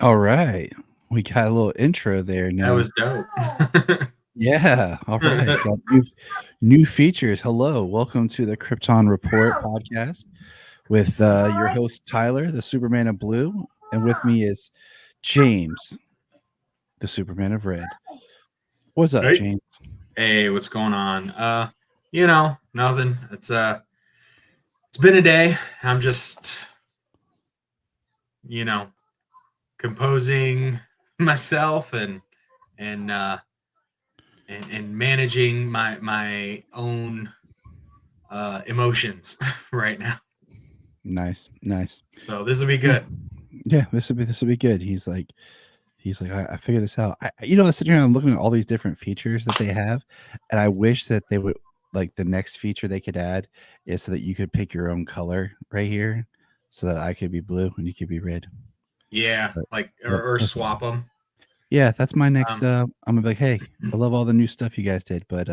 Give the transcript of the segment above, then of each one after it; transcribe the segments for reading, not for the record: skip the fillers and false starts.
All right. We got a little intro there That now. was dope. Yeah. All right. Got new features. Hello. Welcome to the Krypton Report podcast with your host, Tyler, the Superman of Blue. And with me is James, the Superman of Red. What's up, Hey. James? Hey, what's going on? Nothing. It's been a day. I'm just, you know, composing myself and uh and managing my own emotions right now. Nice. Nice. So this will be Yeah. good. Yeah. This will be good. He's like, I figured this out. I was sitting here and I'm looking at all these different features that they have, and I wish that they would like the next feature they could add is so that you could pick your own color right here, so that I could be blue and you could be red. Yeah, But like but or that's, swap them. yeah, that's my next. Um, I'm gonna be like, hey, I love all the new stuff you guys did, but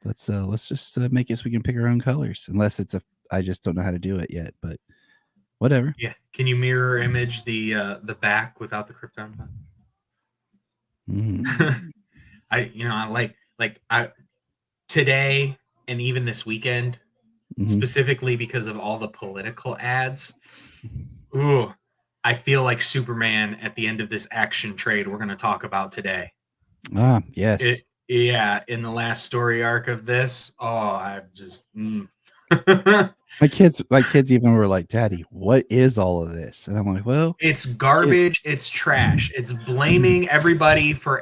let's just make it so we can pick our own colors. Unless it's a, I just don't know how to do it yet, but whatever. yeah. Can you mirror image the back without the Krypton? Mm. I today and even this weekend, Hmm. specifically because of all the political ads. Ooh, I feel like Superman at the end of this action trade we're going to talk about today. Ah, yes. Yeah, in the last story arc of this, I'm just. My kids even were like, "Daddy, what is all of this?" And I'm like, "Well, It's it, garbage. It's trash. It's blaming everybody for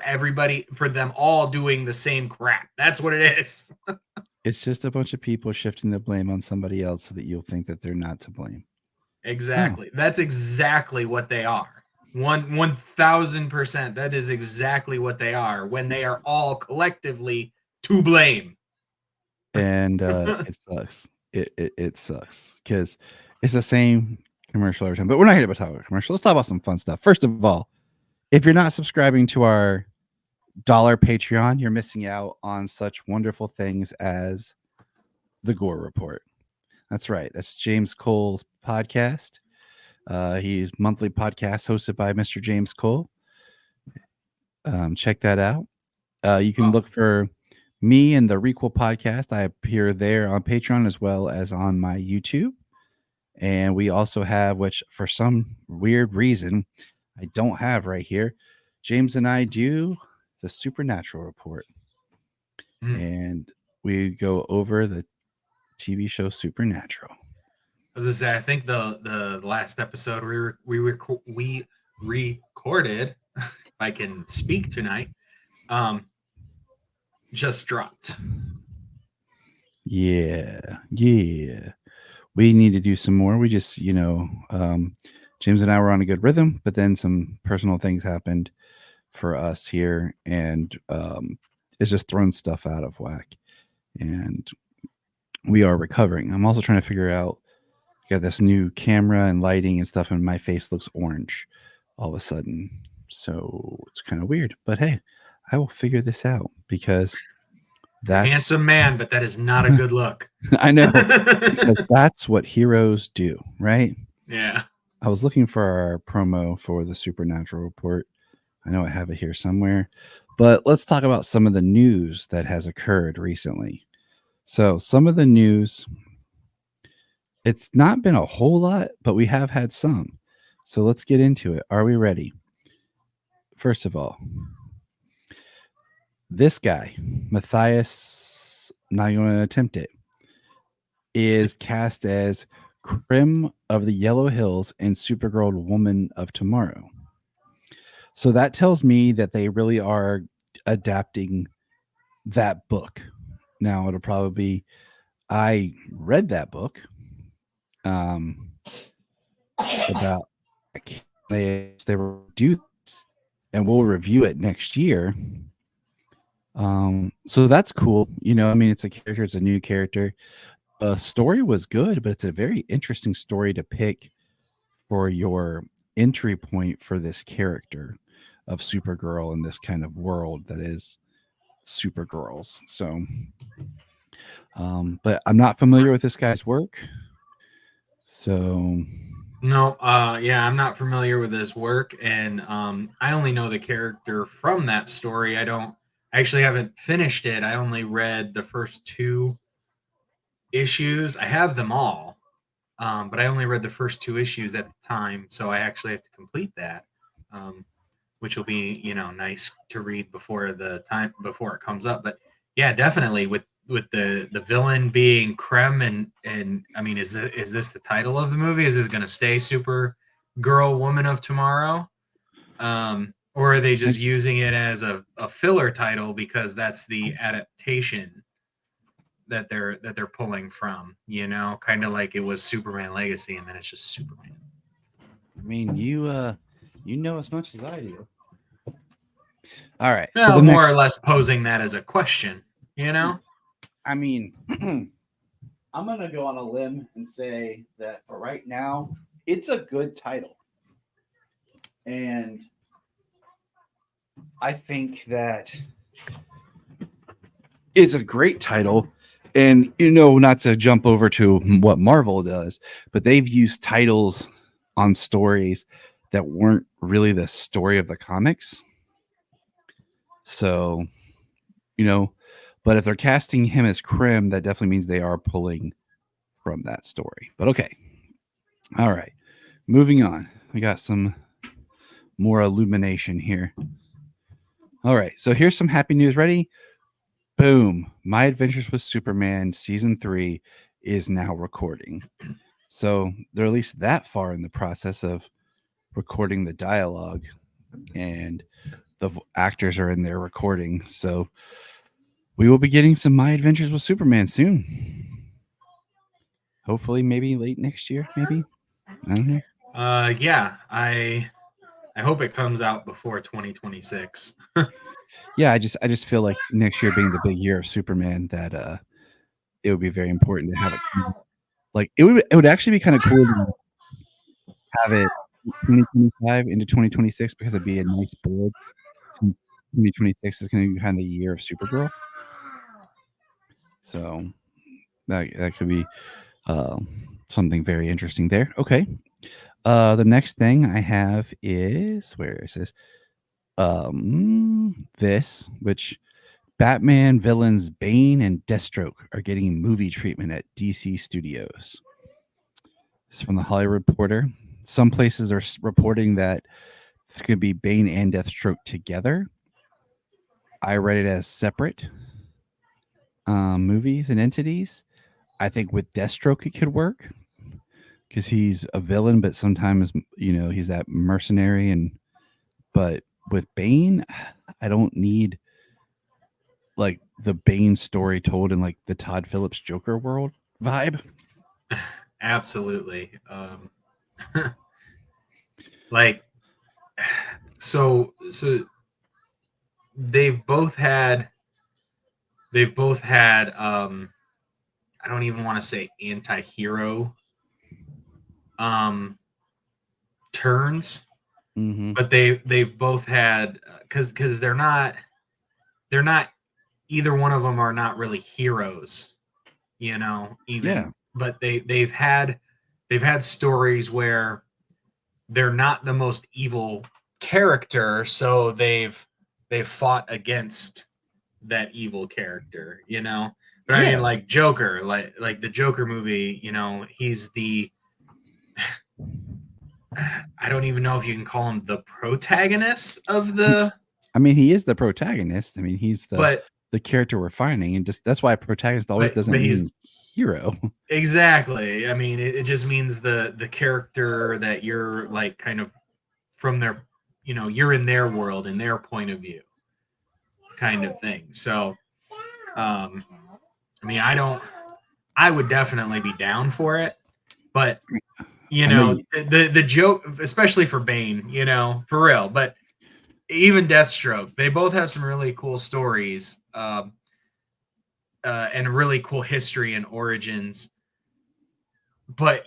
them all doing the same crap. That's what it is. it's just a bunch of people shifting the blame on somebody else so that you'll think that they're not to blame." Oh, Exactly. That's exactly what they are. 1,000%. That is exactly what they are when they are all collectively to blame. and it sucks. It sucks because it's the same commercial every time. But we're not here to talk about commercial. Let's talk about some fun stuff. First of all, if you're not subscribing to our dollar Patreon, you're missing out on such wonderful things as the Gore Report. That's right. That's James Cole's podcast. He's monthly podcast hosted by Mr. James Cole. Check that out. You can Oh, look for me and the Requel podcast. I appear there on Patreon as well as on my YouTube. And we also have, which for some weird reason I don't have right here, James and I do the Supernatural Report. hmm. And we go over the TV show Supernatural. As I say, I think the last episode we recorded, if I can speak tonight, um, just dropped. Yeah. Yeah. We need to do some more. We just, James and I were on a good rhythm, but then some personal things happened for us here, and it's just thrown stuff out of whack. And we are recovering. I'm also trying to figure out. Got this new camera and lighting and stuff, and my face looks orange all of a sudden. So it's kind of weird. But hey, I will figure this out because You're a that's handsome man, but that is not a good look. I know, because that's what heroes do, right? Yeah. I was looking for our promo for the Supernatural Report. I know I have it here somewhere. But let's talk about some of the news that has occurred recently. So, some of the news, it's not been a whole lot, but we have had some. So, let's get into it. Are we ready? First of all, this guy, Matthias, not going to attempt it, is cast as Krim of the Yellow Hills and Supergirl Woman of Tomorrow. So that tells me that they really are adapting that book. Now it'll probably be, I read that book um about they were do this, and we'll review it next year. So that's cool. I mean, it's a character, it's a new character. The story was good, but it's a very interesting story to pick for your entry point for this character of Supergirl in this kind of world that is Supergirls. So, but I'm not familiar with this guy's work. So, No, yeah, I'm not familiar with his work, and I only know the character from that story. I actually haven't finished it. I only read the first two issues. I have them all, but I only read the first two issues at the time, so I actually have to complete that, um, which will be nice to read before it comes up. But yeah, definitely with the villain being Krem, and I mean, is this the title of the movie? Is it going to stay Super Girl Woman of Tomorrow? Or are they just using it as a filler title because that's the adaptation that they're pulling from, kind of like it was Superman Legacy, and then it's just Superman. I mean, you know as much as I do. All right. So Well, the more next, or less posing that as a question, you know? I mean, I'm gonna go on a limb and say that for right now, it's a good title, and I think that it's a great title. And not to jump over to what Marvel does, but they've used titles on stories that weren't really the story of the comics. So, you know, but if they're casting him as Krim, that definitely means they are pulling from that story. But okay. All right. Moving on. We got some more illumination here. All right. So here's some happy news. Ready? Boom. My Adventures with Superman season 3 is now recording. So they're at least that far in the process of recording the dialogue, and the actors are in there recording. So we will be getting some My Adventures with Superman soon. Hopefully, maybe late next year. Maybe, I don't know. Yeah, I hope it comes out before 2026. Yeah, I just feel like next year being the big year of Superman, that it would be very important to have it. Like it would actually be kind of cool to have it 2025 into 2026, because it'd be a nice board, since 2026 is going to be kind of the year of Supergirl. So that could be uh, something very interesting there. Okay. The next thing I have is, where is this? This, which Batman villains Bane and Deathstroke are getting movie treatment at DC Studios. It's from the Hollywood Reporter. Some places are reporting that it's going to be Bane and Deathstroke together. I read it as separate movies and entities. I think with Deathstroke it could work, because he's a villain, but sometimes he's that mercenary. But with Bane, I don't need like the Bane story told in like the Todd Phillips Joker world vibe. Absolutely. Like so they've both had I don't even want to say anti-hero um turns, Mm-hmm. but they've both had, cuz they're not either one of them are not really heroes, Yeah, even, but they've had stories where they're not the most evil character, so they've fought against that evil character, But I mean, yeah. like Joker, like the Joker movie, he's the I don't even know if you can call him the protagonist of He, the, I mean, he is the protagonist. I mean, he's the but the character we're finding, and just that's why protagonist always but doesn't he's mean hero. exactly. I mean, it just means the character that you're like kind of from their, you're in their world, in their point of view, kind of thing. So, um, I mean, I would definitely be down for it, but I know you. the joke, especially for Bane, for real. But even Deathstroke, they both have some really cool stories, and a really cool history and origins. But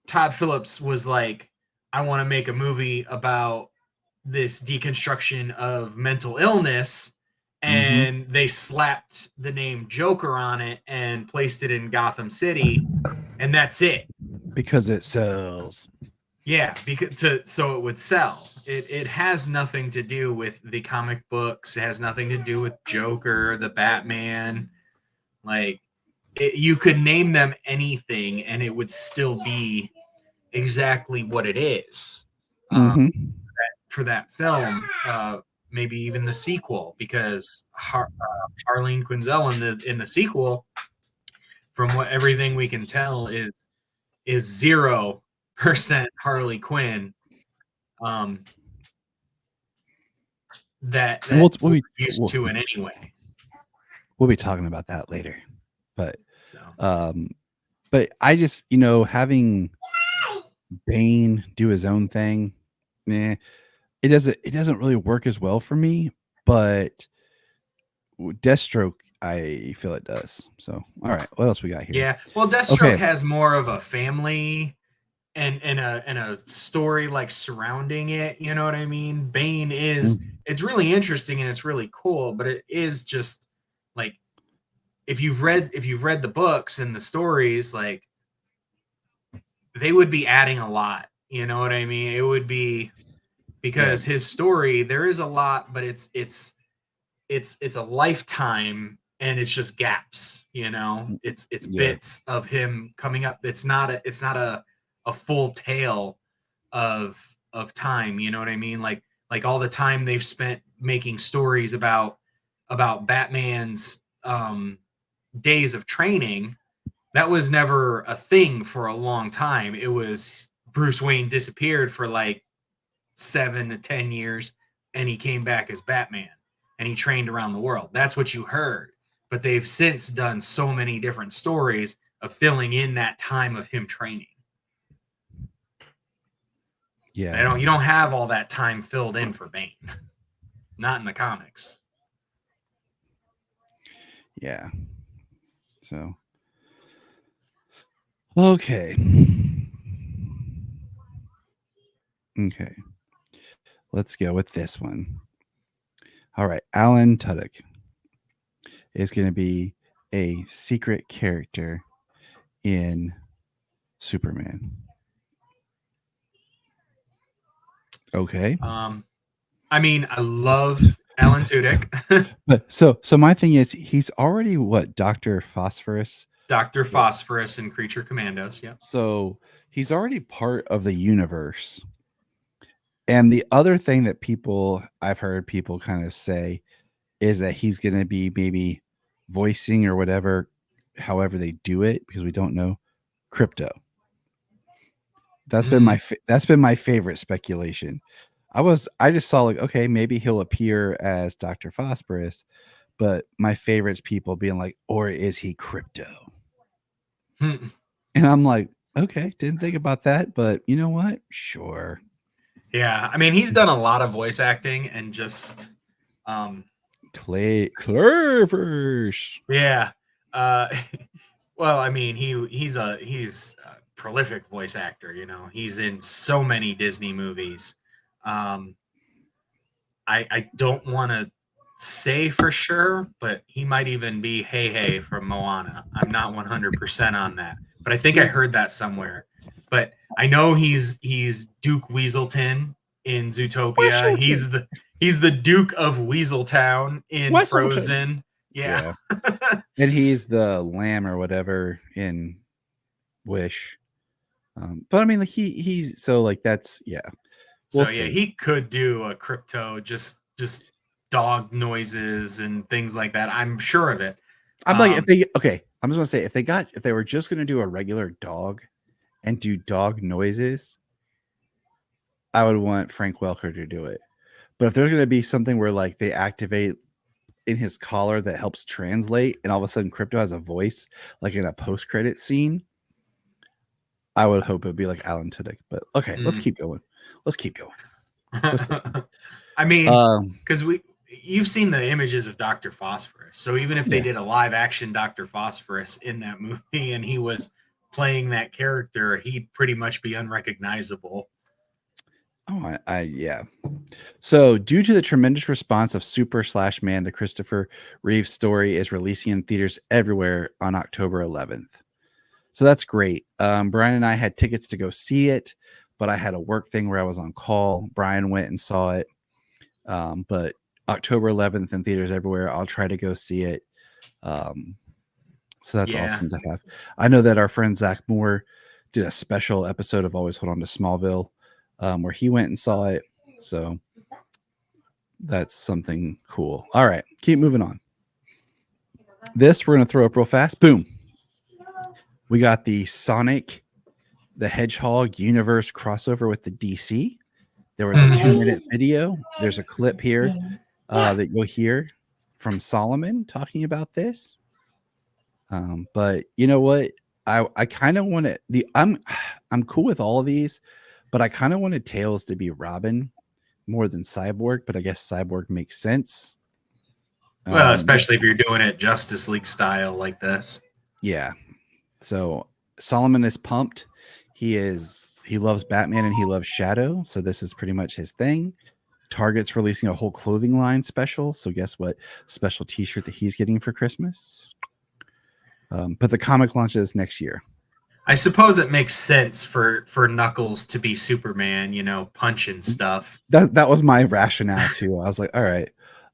Todd Phillips was like, I want to make a movie about this deconstruction of mental illness, Mm-hmm. and they slapped the name Joker on it and placed it in Gotham City, and that's it. Because it sells. Yeah, because so it would sell. It has nothing to do with the comic books. It has nothing to do with Joker, the Batman. Like you could name them anything, and it would still be exactly what it is. Um, Mm-hmm. for that film, maybe even the sequel, because Harleen Quinzel in the sequel, from what everything we can tell, is 0% Harley Quinn. Um, that We'll we're be used to in any way. we'll be talking about that later. But So um, but I just having Bane do his own thing, eh, it doesn't really work as well for me. But Deathstroke, I feel it does. So all right, what else we got here? yeah, well, Deathstroke Okay. has more of a family and a story like surrounding it. You know what I mean? Bane is Mm, it's really interesting and it's really cool, but it is just like if you've read the books and the stories, like they would be adding a lot. You know what I mean? It would be yeah, because his story there is a lot, but it's a lifetime and it's just gaps. It's yeah, bits of him coming up. It's not a full tale of time. You know what I mean? Like all the time they've spent making stories about Batman's days of training. That was never a thing for a long time. It was Bruce Wayne disappeared for like 7 to 10 years, and he came back as Batman, and he trained around the world. That's what you heard. But they've since done so many different stories of filling in that time of him training. yeah, You don't have all that time filled in for Bane, not in the comics. yeah. So okay, okay. Let's go with this one. All right, Alan Tudyk is going to be a secret character in Superman. Okay. Um, I mean, I love Alan Tudyk, But so my thing is he's already what, Dr. Phosphorus? Doctor What? Phosphorus and Creature Commandos. Yeah. So he's already part of the universe. And the other thing that I've heard people kind of say is that he's going to be maybe voicing or whatever, however they do it, because we don't know, Crypto. Mm, That's been my favorite speculation. I just saw like, okay, maybe he'll appear as Dr. Phosphorus, but my favorite's people being like, or is he Crypto? hmm. And I'm like, okay, didn't think about that, but you know what? Sure. Yeah, I mean, he's done a lot of voice acting and just, um, Clovers. yeah. Uh, well, I mean, he's a prolific voice actor. He's in so many Disney movies. Um, I don't want to say for sure, but he might even be Hey Hey from Moana. I'm not 100% on that, but I think I He's heard that somewhere. But I know he's Duke Weaselton in Zootopia. Washington. He's the Duke of Weaseltown in Washington. Frozen. Yeah. Yeah. And he's the lamb or whatever in Wish. But I mean, like he's so like that's yeah. We'll So yeah, see. he could do a crypto, just dog noises and things like that. I'm sure of it. I'm like, if Um, they okay, I'm just gonna say if they were just gonna do a regular dog and do dog noises, I would want Frank Welker to do it. But if there's gonna be something where like they activate in his collar that helps translate, and all of a sudden Crypto has a voice, like in a post credit scene, I would hope it'd be like Alan Tudyk. But okay, let's mm. keep going. Let's keep going. Let's see. I mean, Um, because you've seen the images of Dr. Phosphorus. So even if they yeah. did a live action Dr. Phosphorus in that movie and he was playing that character, he'd pretty much be unrecognizable. Oh, yeah. So, due to the tremendous response of Super Slash Man, the Christopher Reeve story is releasing in theaters everywhere on October 11th. So that's great. Brian and I had tickets to go see it, but I had a work thing where I was on call. Brian went and saw it. But October 11th in theaters everywhere. I'll try to go see it. Um, so that's Yeah. awesome to have. I know that our friend Zach Moore did a special episode of Always Hold On to Smallville, where he went and saw it. So that's something cool. All right, keep moving on. This we're gonna throw up real fast. Boom. We got the Sonic the Hedgehog universe crossover with the DC. There was a Mhm. 2-minute video. There's a clip here that you'll hear from Solomon talking about this. But you know what? I kind of want to the I'm cool with all of these, but I kind of wanted Tails to be Robin more than Cyborg. But I guess Cyborg makes sense. Well, But especially if you're doing it Justice League style like this. yeah, so Solomon is pumped. He loves Batman and he loves Shadow, so this is pretty much his thing. Target's releasing a whole clothing line special, so guess what? Special T-shirt that he's getting for Christmas. But the comic launches next year. I suppose it makes sense for Knuckles to be Superman, you know, punching stuff, That was my rationale too. I was like, all right,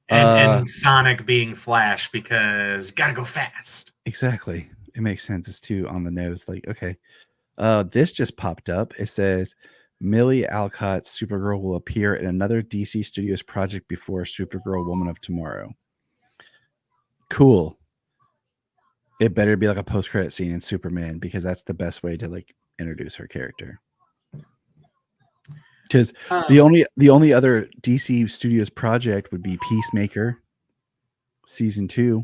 and Sonic being Flash because you gotta go fast. exactly. It makes sense. It's too on the nose. Like, okay. This just popped up. It says Millie Alcott's Supergirl will appear in another DC Studios project before Supergirl Woman of Tomorrow. Cool. It better be like a post-credit scene in Superman because that's the best way to like introduce her character. Because the only other DC Studios project would be Peacemaker season 2,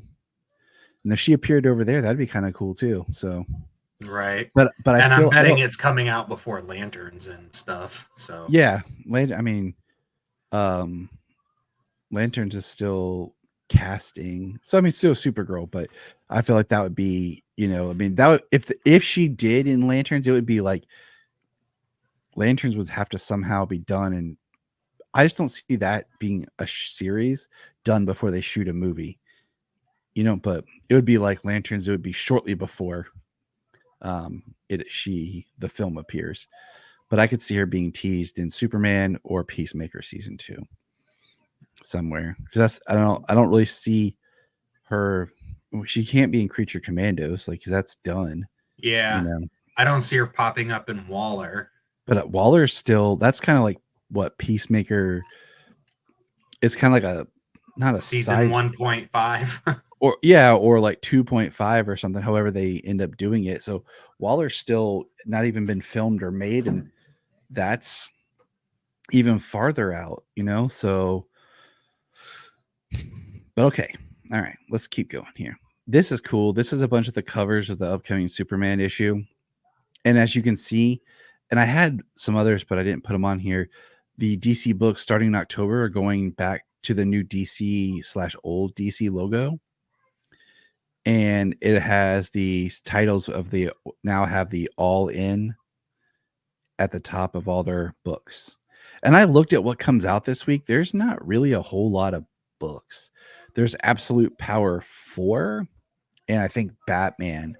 and if she appeared over there, that'd be kind of cool too. So, Right. but I And I'm feel I betting don't. it's coming out before Lanterns and stuff. So Yeah, later. I mean, um, Lanterns is still casting, so I mean, still Supergirl, but I feel like that would be, I mean, that would if she did in Lanterns, it would be like Lanterns would have to somehow be done, and I just don't see that being a series done before they shoot a movie, But it would be like Lanterns. It would be shortly before the film appears, but I could see her being teased in Superman or Peacemaker season 2 somewhere because I don't really see her. She can't be in Creature Commandos, like 'cause that's done, you yeah, know. I don't see her popping up in Waller. But Waller's still that's kind of like what Peacemaker. It's kind of like a not a Season side 1.5. or yeah, or like 2.5 or something. However, they end up doing it. So Waller's still not even been filmed or made, and that's even farther out, So, but okay, all right, let's keep going here. This is cool. This is a bunch of the covers of the upcoming Superman issue. And as you can see, and I had some others, but I didn't put them on here. The DC books starting in October are going back to the new DC/old DC logo. And it has the titles of the now have the all in at the top of all their books. And I looked at what comes out this week. There's not really a whole lot of books. There's Absolute Power 4, and I think Batman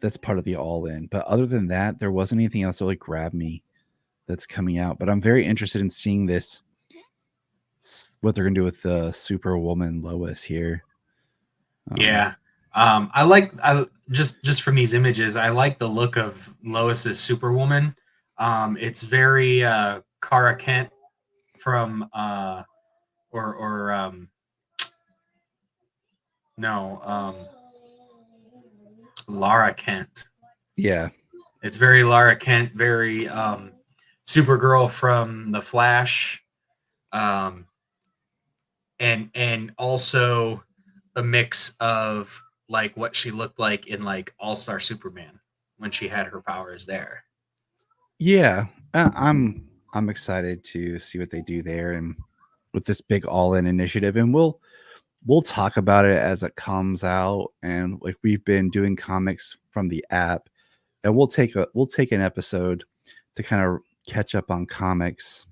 that's part of the all in. But other than that, there wasn't anything else that really grabbed me that's coming out. But I'm very interested in seeing this, what they're gonna do with the Superwoman Lois here. Yeah. I just from these images, I like the look of Lois's Superwoman. It's very Kara Kent from or no, Lara Kent. Yeah, It's very Lara Kent, very Supergirl from the Flash. Um and also a mix of like what she looked like in like All-Star Superman when she had her powers there. yeah. I'm excited to see what they do there and with this big all in initiative, and we'll talk about it as it comes out. And like we've been doing comics from the app, and we'll take an episode to kind of catch up on comics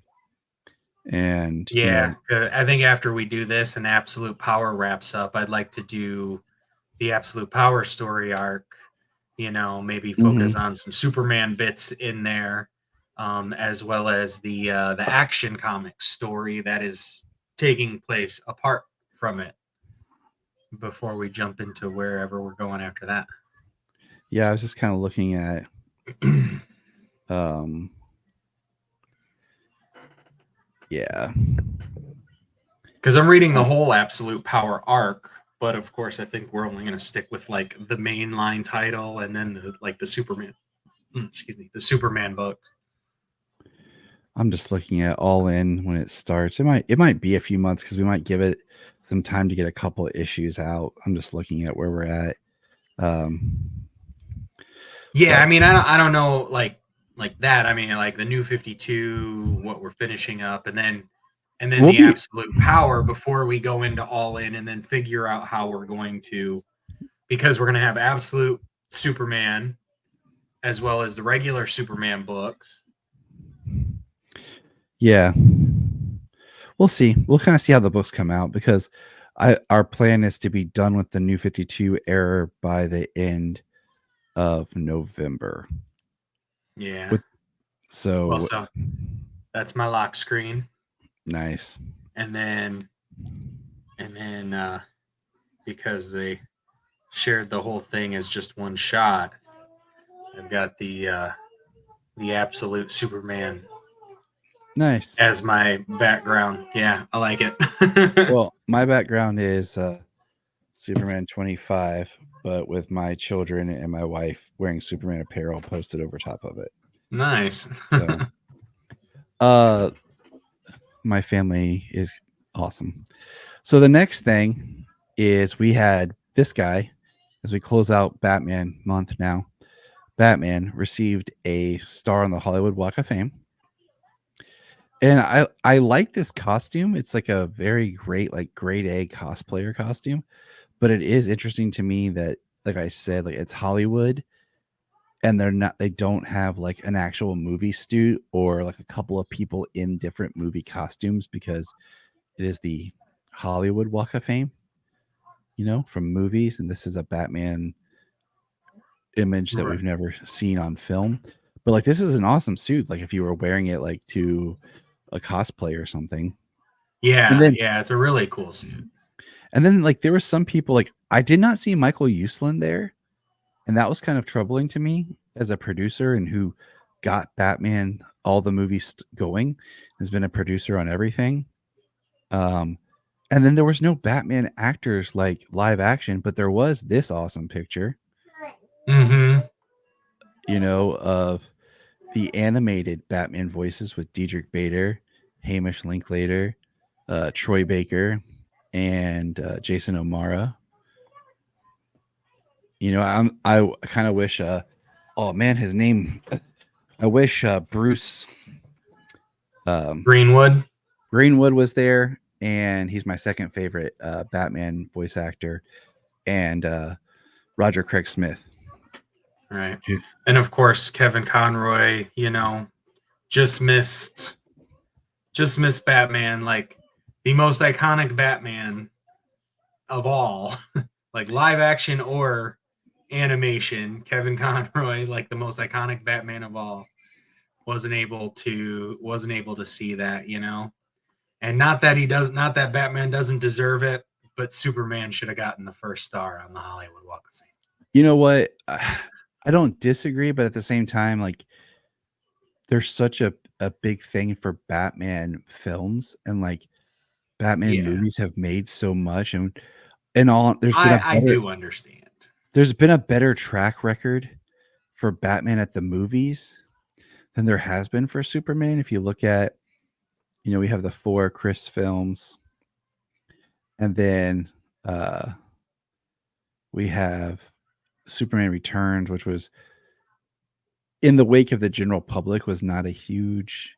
and Yeah, I think after we do this and Absolute Power wraps up, I'd like to do the Absolute Power story arc, Maybe Hmm. focus on some Superman bits in there, as well as the Action Comics story that is taking place apart from it before we jump into wherever we're going after that. Yeah, I was just kind of looking at um yeah. Because I'm reading the Uh, whole Absolute Power arc, but of course, I think we're only going to stick with like the mainline title and then the Superman, excuse me, the Superman books. I'm just looking at All In when it starts. It might be a few months because we might give it some time to get a couple of issues out. I'm just looking at where we're at. Um, Yeah, but I mean, I don't know like that. I mean, like the New 52, what we're finishing up, and then we'll the be Absolute Power before we go into All In, and then figure out how we're going to, because we're going to have Absolute Superman as well as the regular Superman books. yeah. We'll see. We'll kind of see how the books come out because our plan is to be done with the New 52 era by the end of November. Yeah. With Well, so so that's my lock screen, nice. and then because they shared the whole thing as just one shot, I've got the Absolute Superman Nice. as my background. Yeah, I like it. Well, my background is Superman 25, but with my children and my wife wearing Superman apparel posted over top of it. Nice. So, uh, my family is awesome. So the next thing is we had this guy as we close out Batman month now. Batman received a star on the Hollywood Walk of Fame. And I like this costume. It's like a very great like grade A cosplayer costume, but it is interesting to me that like I said like it's Hollywood and they don't have like an actual movie suit or like a couple of people in different movie costumes because it is the Hollywood Walk of Fame, from movies, and this is a Batman image that we've Right. never seen on film. But like this is an awesome suit like if you were wearing it like to a cosplay or something. And Yeah, then yeah, it's a really cool suit. like there were some people like I did not see Michael Uslan there, and that was kind of troubling to me as a producer and who got Batman all the movies going, has been a producer on everything. Um, and then there was no Batman actors like live action, but there was this awesome picture, Mm-hmm. of the animated Batman voices with Diedrich Bader, Hamish Linklater, Troy Baker, and Jason O'Mara. I kind of wish. Oh man, his name. I wish Bruce um, Greenwood. Greenwood was there, and he's my second favorite Batman voice actor, and Roger Craig Smith. Right. Yeah. And of course Kevin Conroy, just missed just missed Batman, like the most iconic Batman of all. Like live action or animation, Kevin Conroy, like the most iconic Batman of all, wasn't able to see that. And not that Batman doesn't deserve it, but Superman should have gotten the first star on the Hollywood Walk of Fame. You know what? I don't disagree, but at the same time, like there's such a big thing for Batman films, and like Batman Yeah, movies have made so much, and all I do understand. there's been a better track record for Batman at the movies than there has been for Superman. If you look at, we have the four Chris films, and then uh, we have Superman Returns, which was in the wake of the general public was not a huge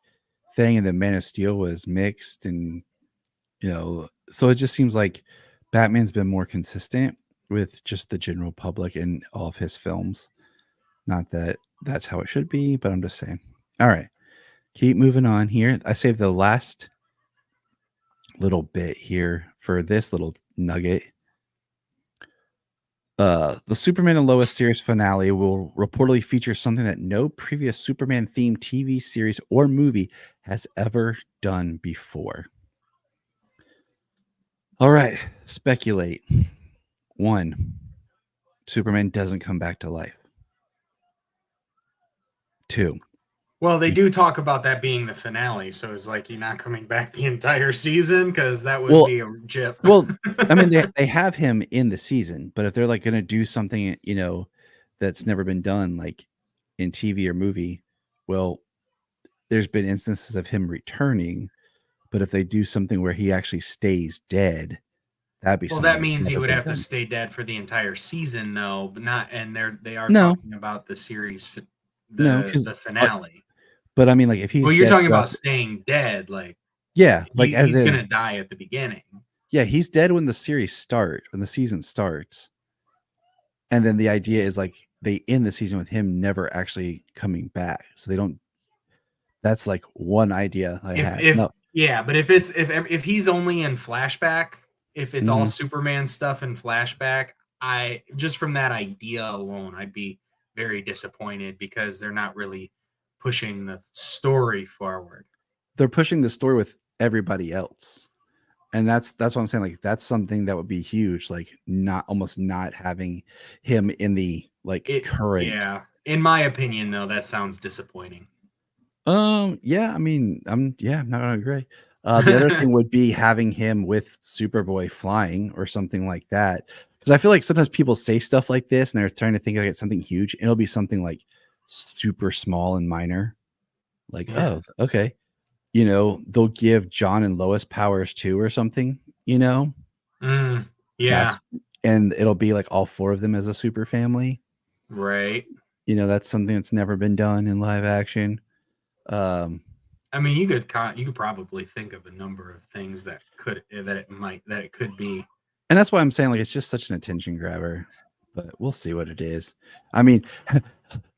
thing, and then Man of Steel was mixed, and so it just seems like Batman's been more consistent with just the general public in all of his films. Not that that's how it should be, but I'm just saying. All right, keep moving on here. I saved the last little bit here for this little nugget. The Superman and Lois series finale will reportedly feature something that no previous Superman themed TV series or movie has ever done before. All right, speculate. One, Superman doesn't come back to life. Two, Well, they do talk about that being the finale, so it's like you're not coming back the entire season because that would well, be a jip. well, I mean they have him in the season, but if they're like going to do something, that's never been done, like in TV or movie, well, there's been instances of him returning, but if they do something where he actually stays dead, that'd be Well, something that that's means he never would been have to done. stay dead for the entire season, though. But not, and they are No, talking about the series, no, the because the finale. but I mean, like if Well, he's you're dead talking throughout, about staying dead, like yeah, like as he's in, gonna die at the beginning. yeah, he's dead when the season starts, and then the idea is like they end the season with him never actually coming back, so they don't. That's like one idea I had. If No, yeah, but if he's only in flashback, if it's all mhm. Superman stuff in flashback, I just from that idea alone, I'd be very disappointed because they're not really pushing the story forward. They're pushing the story with everybody else. And that's what I'm saying. Like that's something that would be huge. Like not almost not having him in the like It current. yeah, in my opinion though, that sounds disappointing. Yeah, I mean, I'm not gonna agree. The other thing would be having him with Superboy flying or something like that. Because I feel like sometimes people say stuff like this and they're trying to think like it's something huge, and it'll be something like super small and minor. Like, Yeah. oh, okay. They'll give John and Lois powers too or something, Mm, That's yeah, and it'll be like all four of them as a super family. right. That's something that's never been done in live action. Um, I mean, you could probably think of a number of things that it could be. and that's why I'm saying like it's just such an attention grabber, but we'll see what it is. I mean, how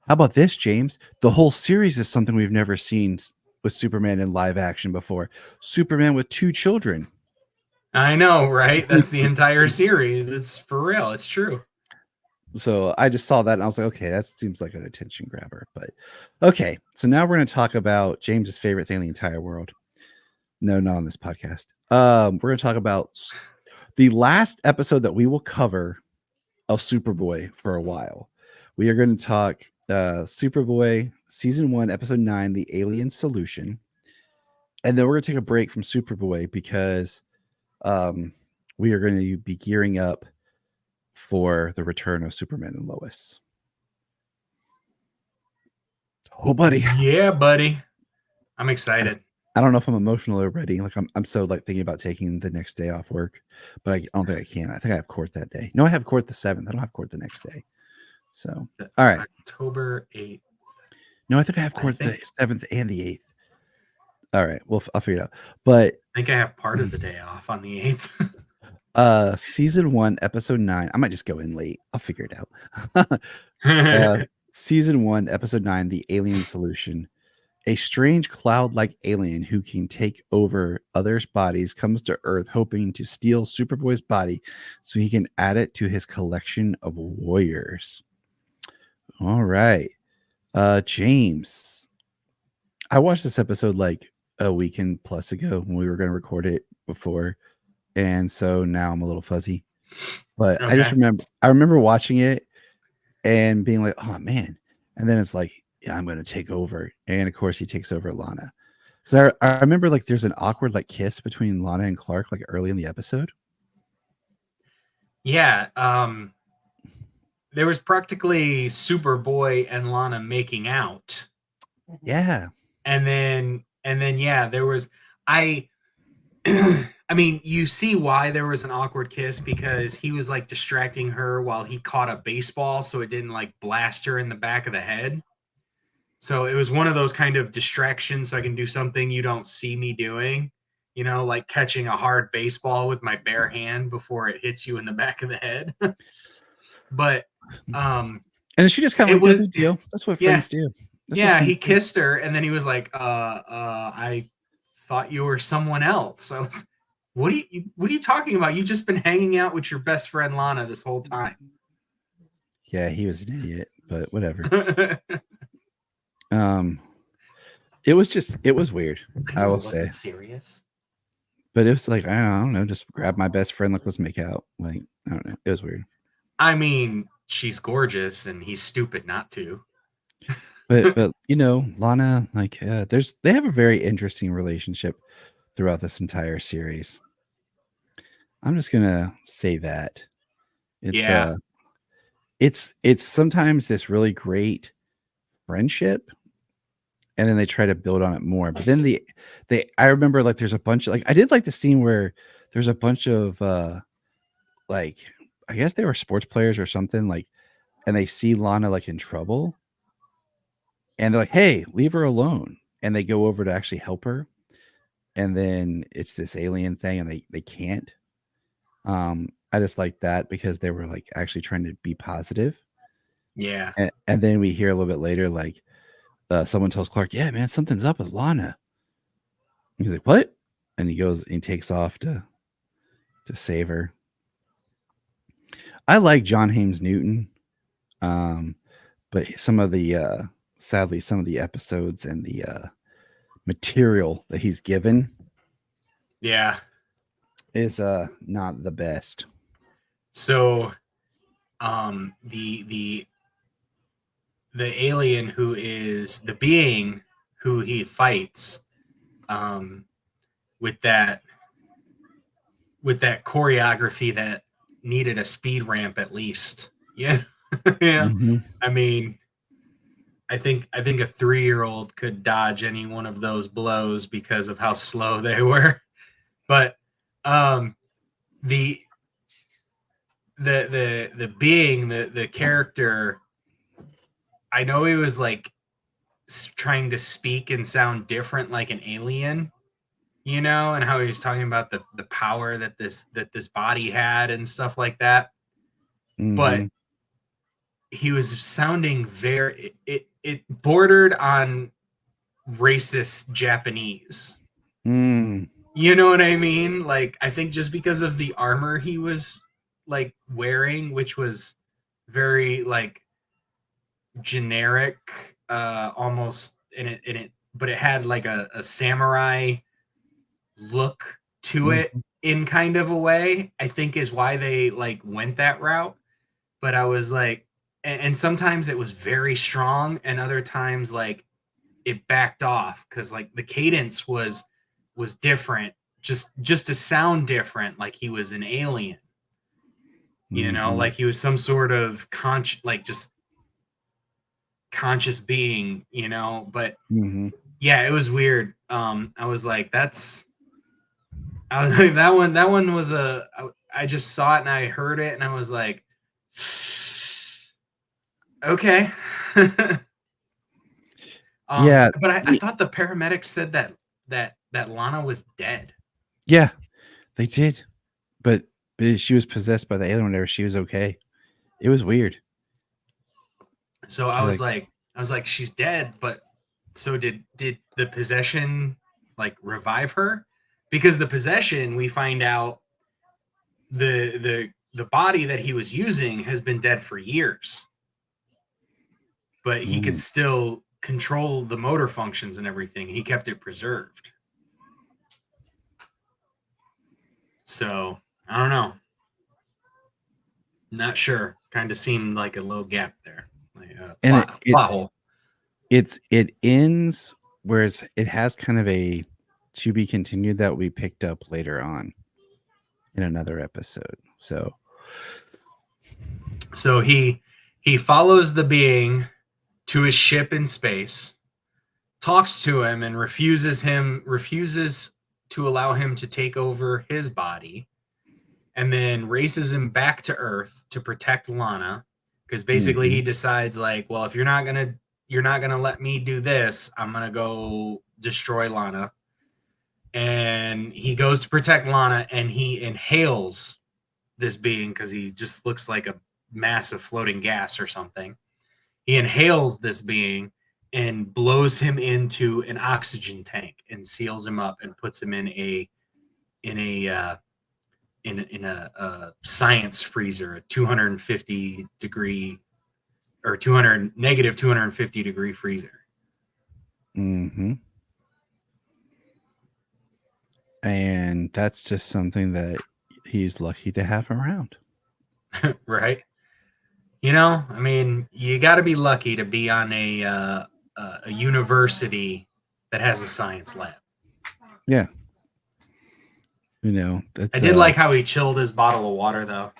about this, James? The whole series is something we've never seen with Superman in live action before. Superman with two children. I know, right? That's the entire series. It's for real. It's true. So I just saw that and I was like, okay, that seems like an attention grabber. But okay, so now we're going to talk about James's favorite thing in the entire world. No, not on this podcast. We're going to talk about the last episode that we will cover of Superboy for a while. We are going to talk Superboy season 1, episode 9, The Alien Solution. And then we're going to take a break from Superboy because um, we are going to be gearing up for the return of Superman and Lois. Oh, buddy. Yeah, buddy. I'm excited. I don't know if I'm emotional already. Like I'm so like thinking about taking the next day off work, but I don't think I can. I think I have court that day. No, I have court the 7th. I don't have court the next day. So, all right. October 8th. No, I think I have I court the think 7th and the 8th. All right. Well, I'll figure it out. But I think I have part of the day off on the 8th. season 1, episode 9. I might just go in late. I'll figure it out. Season 1, episode 9, The Alien Solution. A strange cloud-like alien who can take over others' bodies comes to Earth hoping to steal Superboy's body so he can add it to his collection of warriors. All right. James, I watched this episode like a weekend plus ago when we were going to record it before, and so now I'm a little fuzzy. But Okay. I remember watching it and being like, "Oh man!" And then it's like, "Yeah, I'm going to take over." And of course, he takes over Lana. Because I remember like there's an awkward like kiss between Lana and Clark like early in the episode. Yeah. There was practically Superboy and Lana making out. Yeah, And then yeah, there was I I mean, you see why there was an awkward kiss because he was like distracting her while he caught a baseball so it didn't like blast her in the back of the head. So it was one of those kind of distractions so I can do something you don't see me doing, like catching a hard baseball with my bare hand before it hits you in the back of the head. But and she just kind of it like no was big deal. That's what yeah, friends do. That's what yeah, friends he do. kissed her and then he was like, I thought you were someone else. I was, what are you talking about? You've just been hanging out with your best friend Lana this whole time. Yeah, he was an idiot, but whatever. Um, it was weird. I I know will it say, wasn't serious. but it was like I don't know, just grab my best friend, like let's make out. Like I don't know, it was weird. I mean, she's gorgeous, and he's stupid not to. But you know, Lana, like they have a very interesting relationship throughout this entire series. I'm just gonna say that it's Yeah, it's sometimes this really great friendship, and then they try to build on it more. But then they I remember like there's a bunch of like I did like the scene where there's a bunch of like I guess they were sports players or something like, and they see Lana like in trouble, and they're like, "Hey, leave her alone," and they go over to actually help her, and then it's this alien thing, and they can't. I just like that because they were like actually trying to be positive. yeah, And then we hear a little bit later, like someone tells Clark, "Yeah, man, something's up with Lana." He's like, "What?" And he goes and he takes off to save her. I like John Hames Newton, um, but some of the sadly some of the episodes and the material that he's given yeah. is not the best. So, the alien who is the being who he fights, um, with that with that choreography that needed a speed ramp at least. Yeah, yeah. Hmm. I mean, I think a 3-year-old could dodge any one of those blows because of how slow they were. But um, the the being the character, I know he was like trying to speak and sound different like an alien, and how he was talking about the power that this body had and stuff like that. But Hmm. he was sounding very it bordered on racist Japanese. Mm. You know what I mean? Like, I think just because of the armor he was like wearing, which was very like generic, almost in it, but it had like a samurai look to it Hmm. in kind of a way, I think is why they like went that route. But I was like, and sometimes it was very strong, and other times like it backed off because like the cadence was different, just to sound different, like he was an alien, Hmm. like he was some sort of like just conscious being, but Hmm. yeah, it was weird. I was like, I was like, that one was I just saw it and I heard it and I was like, okay. Yeah, But I the, thought the paramedics said that Lana was dead. yeah, they did, but she was possessed by the alien. Whenever she was okay, it was weird. So I She's was like, like, she's dead, but so did the possession like revive her? Because the possession, we find out the body that he was using has been dead for years, but he could mm, still control the motor functions and everything. He kept it preserved. So I don't know. Not sure. Kind of seemed like a little gap there, like a and plot hole. it ends where it has kind of a to be continued that will be picked up later on in another episode. So, So he follows the being to his ship in space, talks to him and refuses to allow him to take over his body, and then races him back to Earth to protect Lana, because basically mhm, he decides like, well, if you're not gonna let me do this, I'm gonna go destroy Lana. And he goes to protect Lana and he inhales this being because he just looks like a mass of floating gas or something. He inhales this being and blows him into an oxygen tank and seals him up and puts him in a in a science freezer, a 250 degree or 200 negative 250-degree freezer. Mm-hmm. And that's just something that he's lucky to have around. Right? I mean, you got to be lucky to be on a university that has a science lab. Yeah. I That's did like how he chilled his bottle of water though,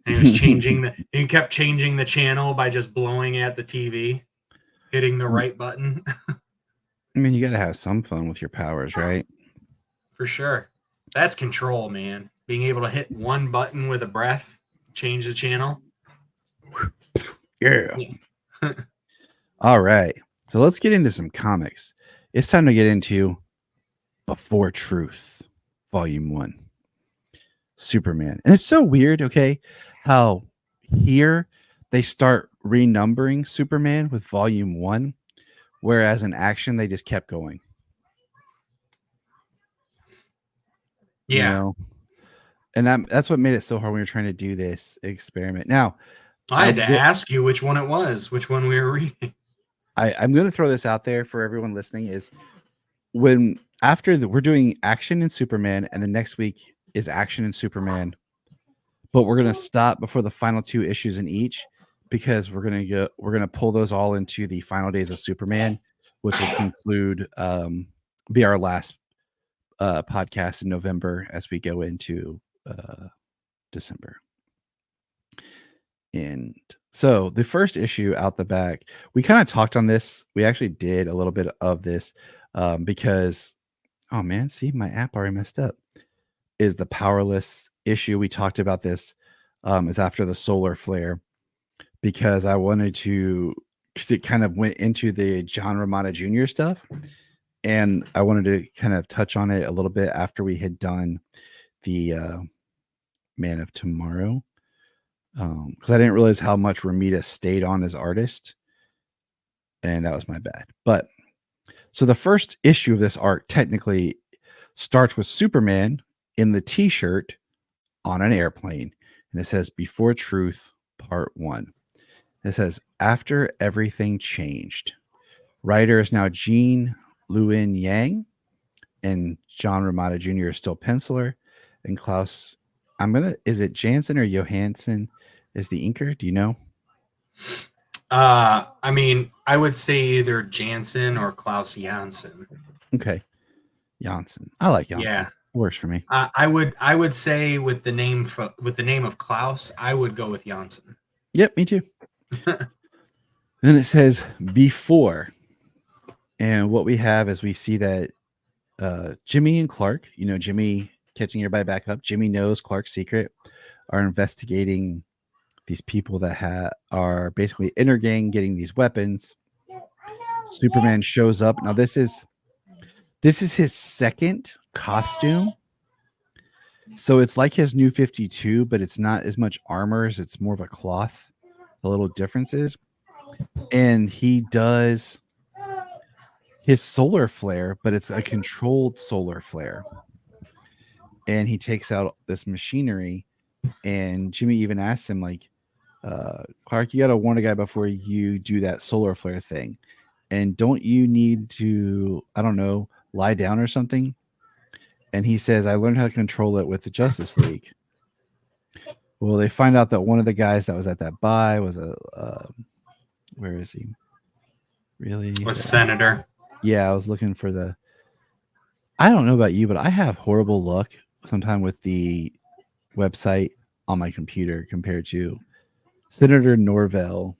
and he was he kept changing the channel by just blowing at the TV, hitting the right button. I mean, you got to have some fun with your powers, right? For sure. That's control, man. Being able to hit one button with a breath, change the channel. Yeah. Yeah. All right. So let's get into some comics. It's time to get into Before Truth, Volume 1. Superman. And it's so weird, okay, how here they start renumbering Superman with Volume 1, whereas in action they just kept going, you Yeah. know? And that's what made it so hard when we were trying to do this experiment. Now, I had to ask you which one it was, which one we were reading. I'm going to throw this out there for everyone listening is when we're doing action in Superman and the next week is action in Superman, but we're going to stop before the final 2 issues in each because we're going to pull those all into the final days of Superman, which will conclude be our last podcast in November as we go into December. And so the first issue out the back, we kind of talked on this. We actually did a little bit of this because, oh man, see, my app already messed up. Is the powerless issue. We talked about this is after the solar flare because I wanted to, because it kind of went into the John Romita Jr. stuff. And I wanted to kind of touch on it a little bit after we had done the Man of Tomorrow. Because I didn't realize how much Romita stayed on as artist. And that was my bad. But so the first issue of this arc technically starts with Superman in the t-shirt on an airplane. And it says Before Truth, Part 1. It says, after everything changed. Writer is now Gene Luen Yang, and John Romita Jr. is still penciler. And Klaus, is it Jansen or Johansson is the inker? Do you know? I mean, I would say either Jansen or Klaus Janssen. Okay. Janssen. I like Janssen. Yeah. Works for me. I would say with the name of Klaus, I would go with Janssen. Yep, me too. Then it says before. And what we have is we see that Jimmy and Clark, Jimmy catching everybody back up. Jimmy knows Clark's secret, are investigating these people that are basically inner gang getting these weapons. Superman shows up. Now this is his second costume. So it's like his new 52, but it's not as much armor. It's more of a cloth. The little differences. And he does his solar flare, but it's a controlled solar flare. And he takes out this machinery. And Jimmy even asks him, like, Clark, you got to warn a guy before you do that solar flare thing. And don't you need to, I don't know, lie down or something? And he says, I learned how to control it with the Justice League. Well, they find out that one of the guys that was at that buy was where is he? Really? Was Senator. Yeah, I was looking for I don't know about you, but I have horrible luck sometimes with the website on my computer compared to Senator Norvell.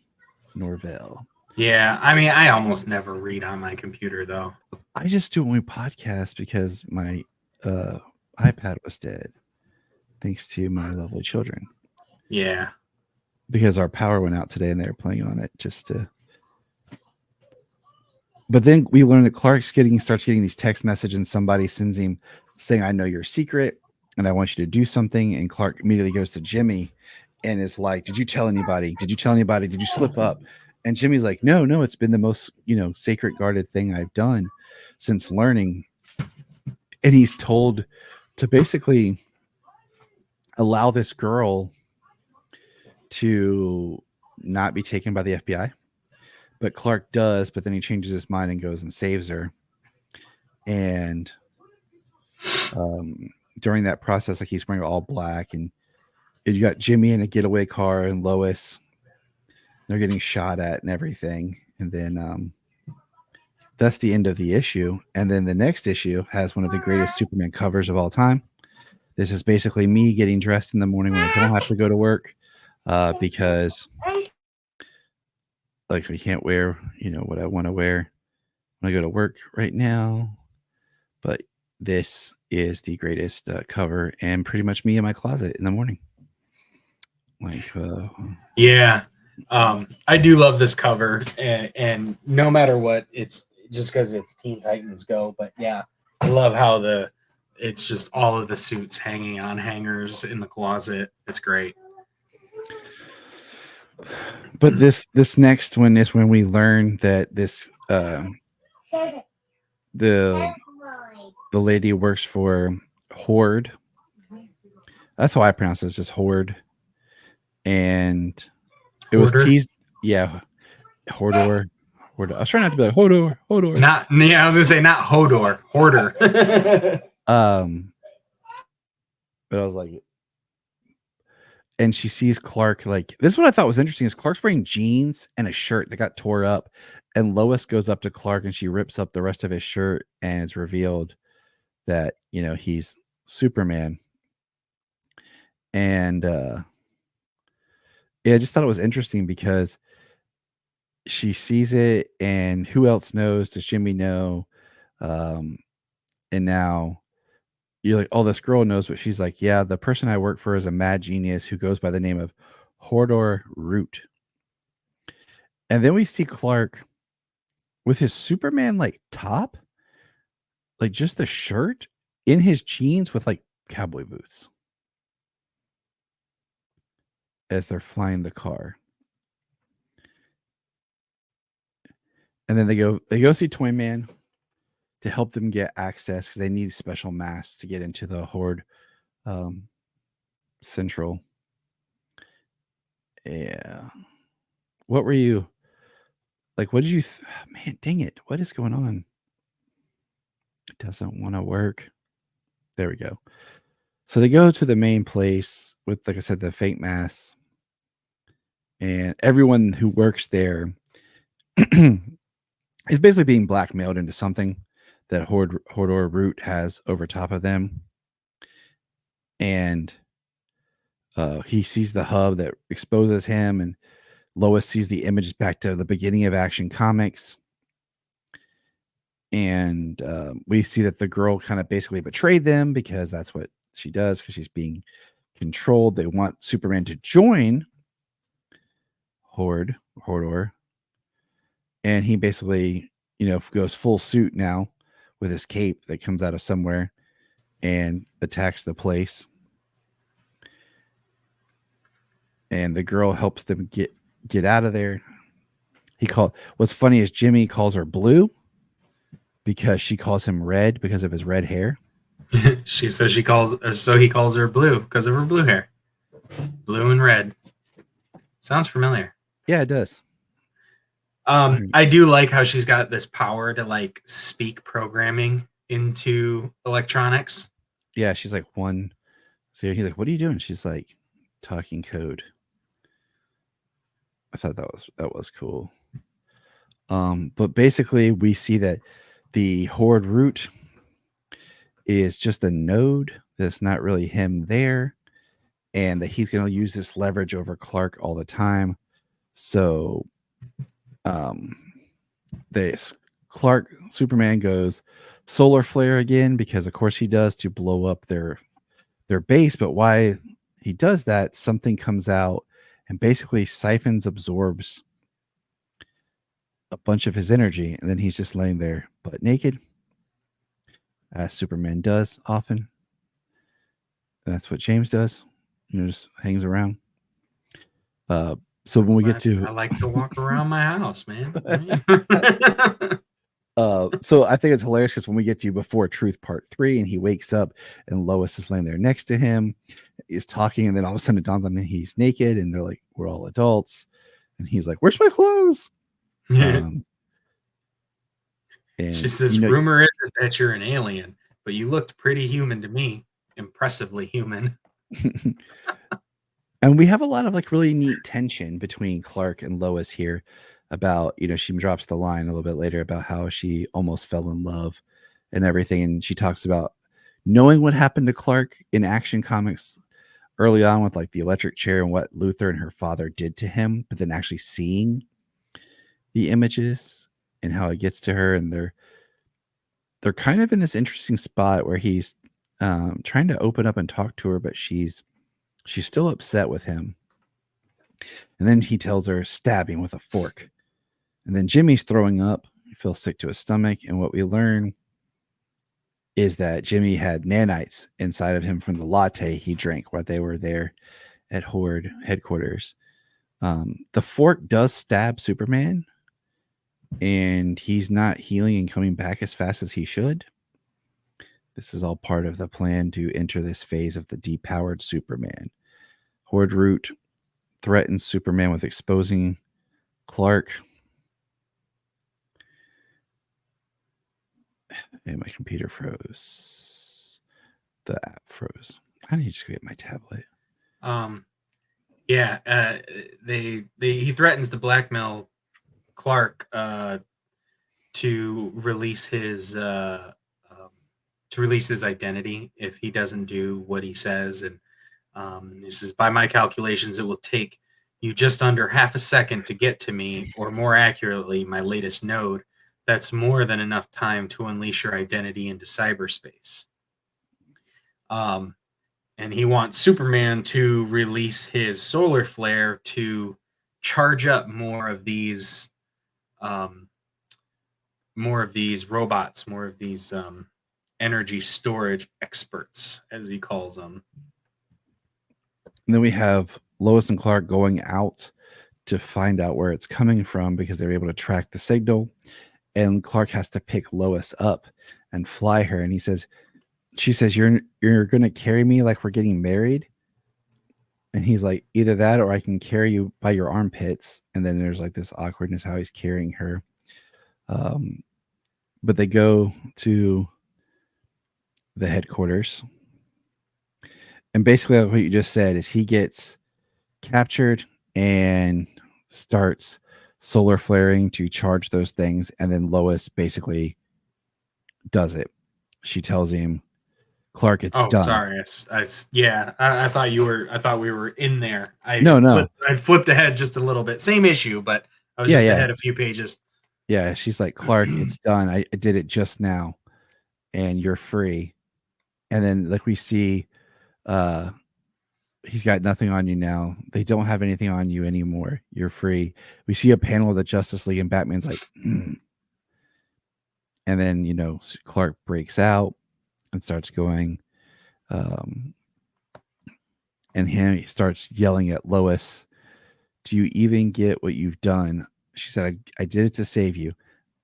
Yeah, I mean, I almost never read on my computer though. I just do it when we podcast because my iPad was dead, thanks to my lovely children. Yeah. Because our power went out today and they were playing on it just to. But then we learn that Clark starts getting these text messages and somebody sends him saying, I know your secret and I want you to do something. And Clark immediately goes to Jimmy and is like, did you tell anybody? Did you tell anybody? Did you slip up? And Jimmy's like, no, it's been the most, sacred guarded thing I've done since learning. And he's told to basically allow this girl to not be taken by the FBI. But Clark does, but then he changes his mind and goes and saves her. And during that process, like he's wearing all black, and you got Jimmy in a getaway car and Lois. They're getting shot at and everything. And then that's the end of the issue. And then the next issue has one of the greatest Superman covers of all time. This is basically me getting dressed in the morning when I don't have to go to work, because like I can't wear, what I want to wear when I go to work right now. But this is the greatest cover, and pretty much me in my closet in the morning. Like, Yeah. I do love this cover, and no matter what, it's just because it's Teen Titans Go. But yeah, I love how it's just all of the suits hanging on hangers in the closet. It's great. but this next one is when we learn that this the lady works for Horde. That's how I pronounce it. It's just Horde, and it was Hoarder. teased. Yeah, Hordor. Hordor. I was trying not to be like Hodor. Not yeah, I was gonna say not Hodor, Hoarder. But I was like, and she sees Clark. Like, this is what I thought was interesting: is Clark's wearing jeans and a shirt that got tore up, and Lois goes up to Clark and she rips up the rest of his shirt, and it's revealed that he's Superman. And yeah, I just thought it was interesting because she sees it, and who else knows? Does Jimmy know? And now you're like, oh, this girl knows, but she's like, yeah, the person I work for is a mad genius who goes by the name of Hordor Root. And then we see Clark with his Superman like top, like just the shirt, in his jeans with like cowboy boots as they're flying the car. And then they go see Toy Man to help them get access because they need special masks to get into the Horde Central. Yeah. What were you like? What did you? Man, dang it! What is going on? It doesn't want to work. There we go. So they go to the main place with, like I said, the fake masks, and everyone who works there is basically being blackmailed into something that Hordor Root has over top of them. And he sees the hub that exposes him, and Lois sees the images back to the beginning of Action Comics. And we see that the girl kind of basically betrayed them because that's what she does, because she's being controlled. They want Superman to join Hordor. And he basically, goes full suit now with his cape that comes out of somewhere and attacks the place. And the girl helps them get out of there. What's funny is Jimmy calls her Blue because she calls him Red because of his red hair. He calls her Blue because of her blue hair. Blue and red. Sounds familiar. Yeah, it does. I do like how she's got this power to like speak programming into electronics. Yeah, she's like one. So he's like, "What are you doing?" She's like, "Talking code." I thought that was cool. But basically, we see that the Horde Root is just a node. That's not really him there, and that he's going to use this leverage over Clark all the time. So, this Superman goes solar flare again because, of course, he does, to blow up their base. But why he does that? Something comes out and basically absorbs a bunch of his energy, and then he's just laying there butt naked, as Superman does often. That's what James does. Just hangs around. So when we get to, I like to walk around my house, man. So I think it's hilarious because when we get to Before Truth Part 3, and he wakes up and Lois is laying there next to him, he's talking, and then all of a sudden it dawns on him he's naked, and they're like, we're all adults. And he's like, "Where's my clothes?" Um, She and says, "Rumor is that you're an alien, but you looked pretty human to me, impressively human." and we have a lot of like really neat tension between Clark and Lois here about, she drops the line a little bit later about how she almost fell in love and everything. And she talks about knowing what happened to Clark in Action Comics early on with like the electric chair and what Luther and her father did to him, but then actually seeing the images and how it gets to her. And they're kind of in this interesting spot where he's trying to open up and talk to her, but she's still upset with him. And then he tells her, stab him with a fork. And then Jimmy's throwing up. He feels sick to his stomach. And what we learn is that Jimmy had nanites inside of him from the latte he drank while they were there at Horde headquarters. The fork does stab Superman, and he's not healing and coming back as fast as he should. This is all part of the plan to enter this phase of the depowered Superman. Horde Root threatens Superman with exposing Clark. And my computer froze. The app froze. I need to just get my tablet. Yeah, he threatens to blackmail Clark to release his identity if he doesn't do what he says. And he says, by my calculations, it will take you just under half a second to get to me, or more accurately, my latest node. That's more than enough time to unleash your identity into cyberspace. And he wants Superman to release his solar flare to charge up um, more of these robots, more of these energy storage experts, as he calls them. And then we have Lois and Clark going out to find out where it's coming from because they're able to track the signal. And Clark has to pick Lois up and fly her. And she says, you're going to carry me like we're getting married. And he's like, either that or I can carry you by your armpits. And then there's like this awkwardness how he's carrying her. But they go to the headquarters. And basically, what you just said is he gets captured and starts solar flaring to charge those things. And then Lois basically does it. She tells him, Clark, it's Oh, done. sorry. Yeah, I thought you were. I thought we were in there. No. I flipped ahead just a little bit. Same issue, but I was Yeah, just yeah. ahead a few pages. Yeah. She's like, Clark, it's done. I did it just now and you're free. And then like we see he's got nothing on you now. They don't have anything on you anymore. You're free. We see a panel of the Justice League and Batman's like, and then, Clark breaks out and starts going. And he starts yelling at Lois, do you even get what you've done? She said, I did it to save you.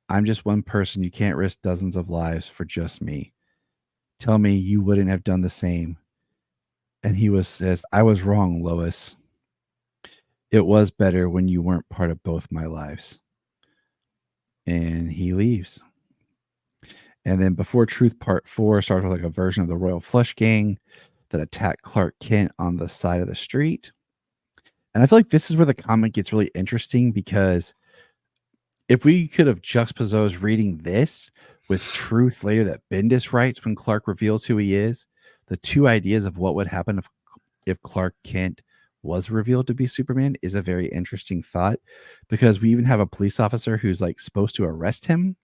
I'm just one person. You can't risk dozens of lives for just me. Tell me you wouldn't have done the same. And says, I was wrong, Lois. It was better when you weren't part of both my lives. And he leaves. And then Before Truth Part 4 starts with like a version of the Royal Flush Gang that attack Clark Kent on the side of the street. And I feel like this is where the comic gets really interesting because if we could have juxtaposed reading this with Truth later that Bendis writes when Clark reveals who he is, the two ideas of what would happen if Clark Kent was revealed to be Superman is a very interesting thought because we even have a police officer who's like supposed to arrest him.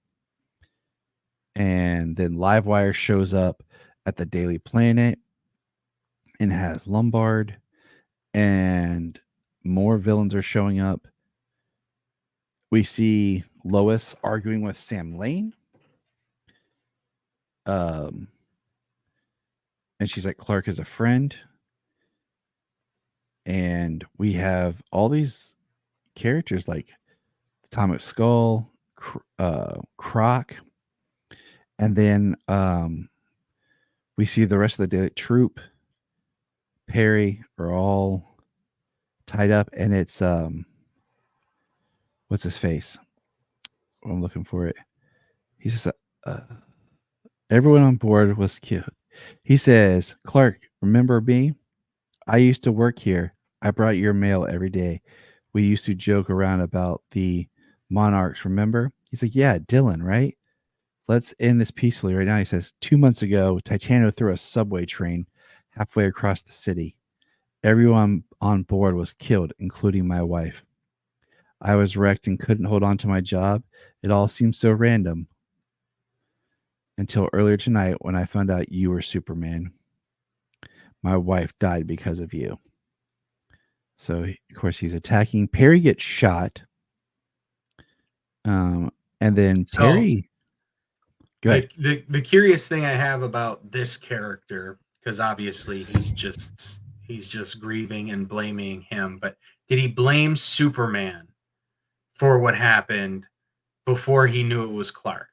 And then Livewire shows up at the Daily Planet and has Lombard, and more villains are showing up. We see Lois arguing with Sam Lane. And she's like, Clark is a friend. And we have all these characters like Atomic Skull, Croc. And then we see the rest of the daily troop. Perry are all tied up. And it's what's his face? I'm looking for it. He says, uh, everyone on board was killed. He says, Clark, remember me? I used to work here. I brought your mail every day. We used to joke around about the monarchs, remember? He's like, yeah, Dylan, right? Let's end this peacefully right now. He says, 2 months ago, Titano threw a subway train halfway across the city. Everyone on board was killed, including my wife. I was wrecked and couldn't hold on to my job. It all seemed so random until earlier tonight when I found out you were Superman. My wife died because of you. So, of course, he's attacking. Perry gets shot. Um, and then So Perry, go ahead. the curious thing I have about this character, because obviously he's just grieving and blaming him, but did he blame Superman for what happened before he knew it was Clark?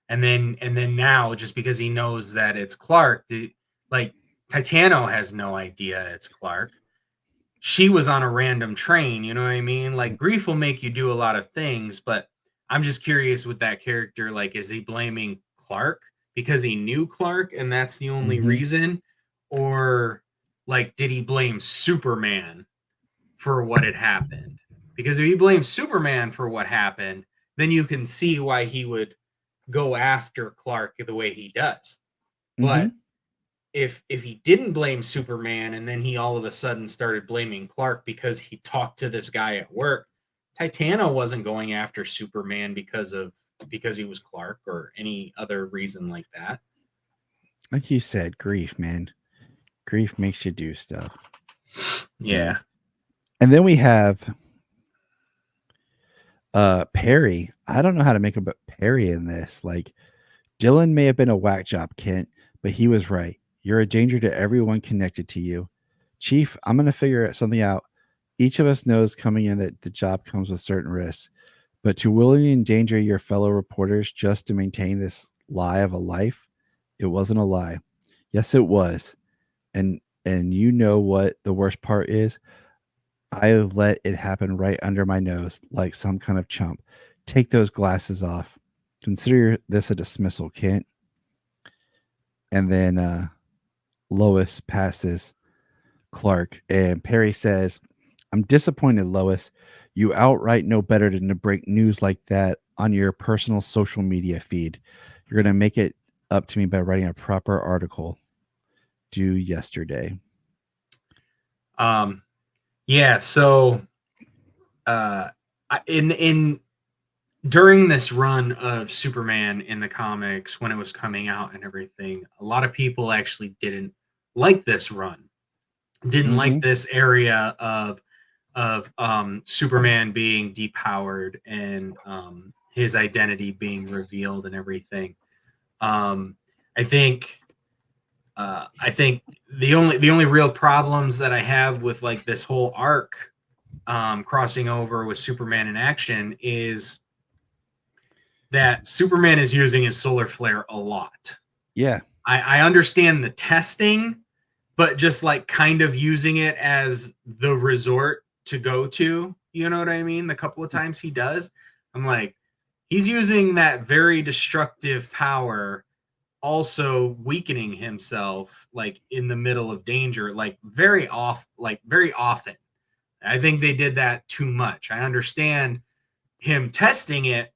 And then now, just because he knows that it's Clark, like Titano has no idea it's Clark. She was on a random train, you know what I mean? Like grief will make you do a lot of things, but I'm just curious with that character, like is he blaming Clark because he knew Clark and that's the only Mm-hmm. reason? Or like did he blame Superman for what had happened? Because if he blames Superman for what happened, then you can see why he would go after Clark the way he does. Mm-hmm. But if he didn't blame Superman and then he all of a sudden started blaming Clark because he talked to this guy at work, Titano wasn't going after Superman because he was Clark or any other reason like that. Like you said, grief, man. Grief makes you do stuff, you know. Yeah. And then we have Perry. I don't know how to make about Perry in this. Like, Dylan may have been a whack job, Kent, but he was right. You're a danger to everyone connected to you. Chief, I'm going to figure something out. Each of us knows coming in that the job comes with certain risks, but to willingly endanger your fellow reporters just to maintain this lie of a life, it wasn't a lie. Yes, it was. And you know what the worst part is? I let it happen right under my nose like some kind of chump. Take those glasses off. Consider this a dismissal, Kent. And then Lois passes Clark, and Perry says, I'm disappointed, Lois. You outright know better than to break news like that on your personal social media feed. You're going to make it up to me by writing a proper article due yesterday. Um yeah, so uh in during this run of Superman in the comics when it was coming out and everything, a lot of people actually didn't like this run. Didn't like Mm-hmm. this area of Superman being depowered and his identity being revealed and everything. Um, I think I think the only real problems that I have with like this whole arc crossing over with Superman in action is that Superman is using his solar flare a lot. Yeah. I understand the testing, but just like kind of using it as the resort to go to, you know what I mean? The couple of times he does, I'm like, he's using that very destructive power, also weakening himself like in the middle of danger, like very often. I think they did that too much. I understand him testing it,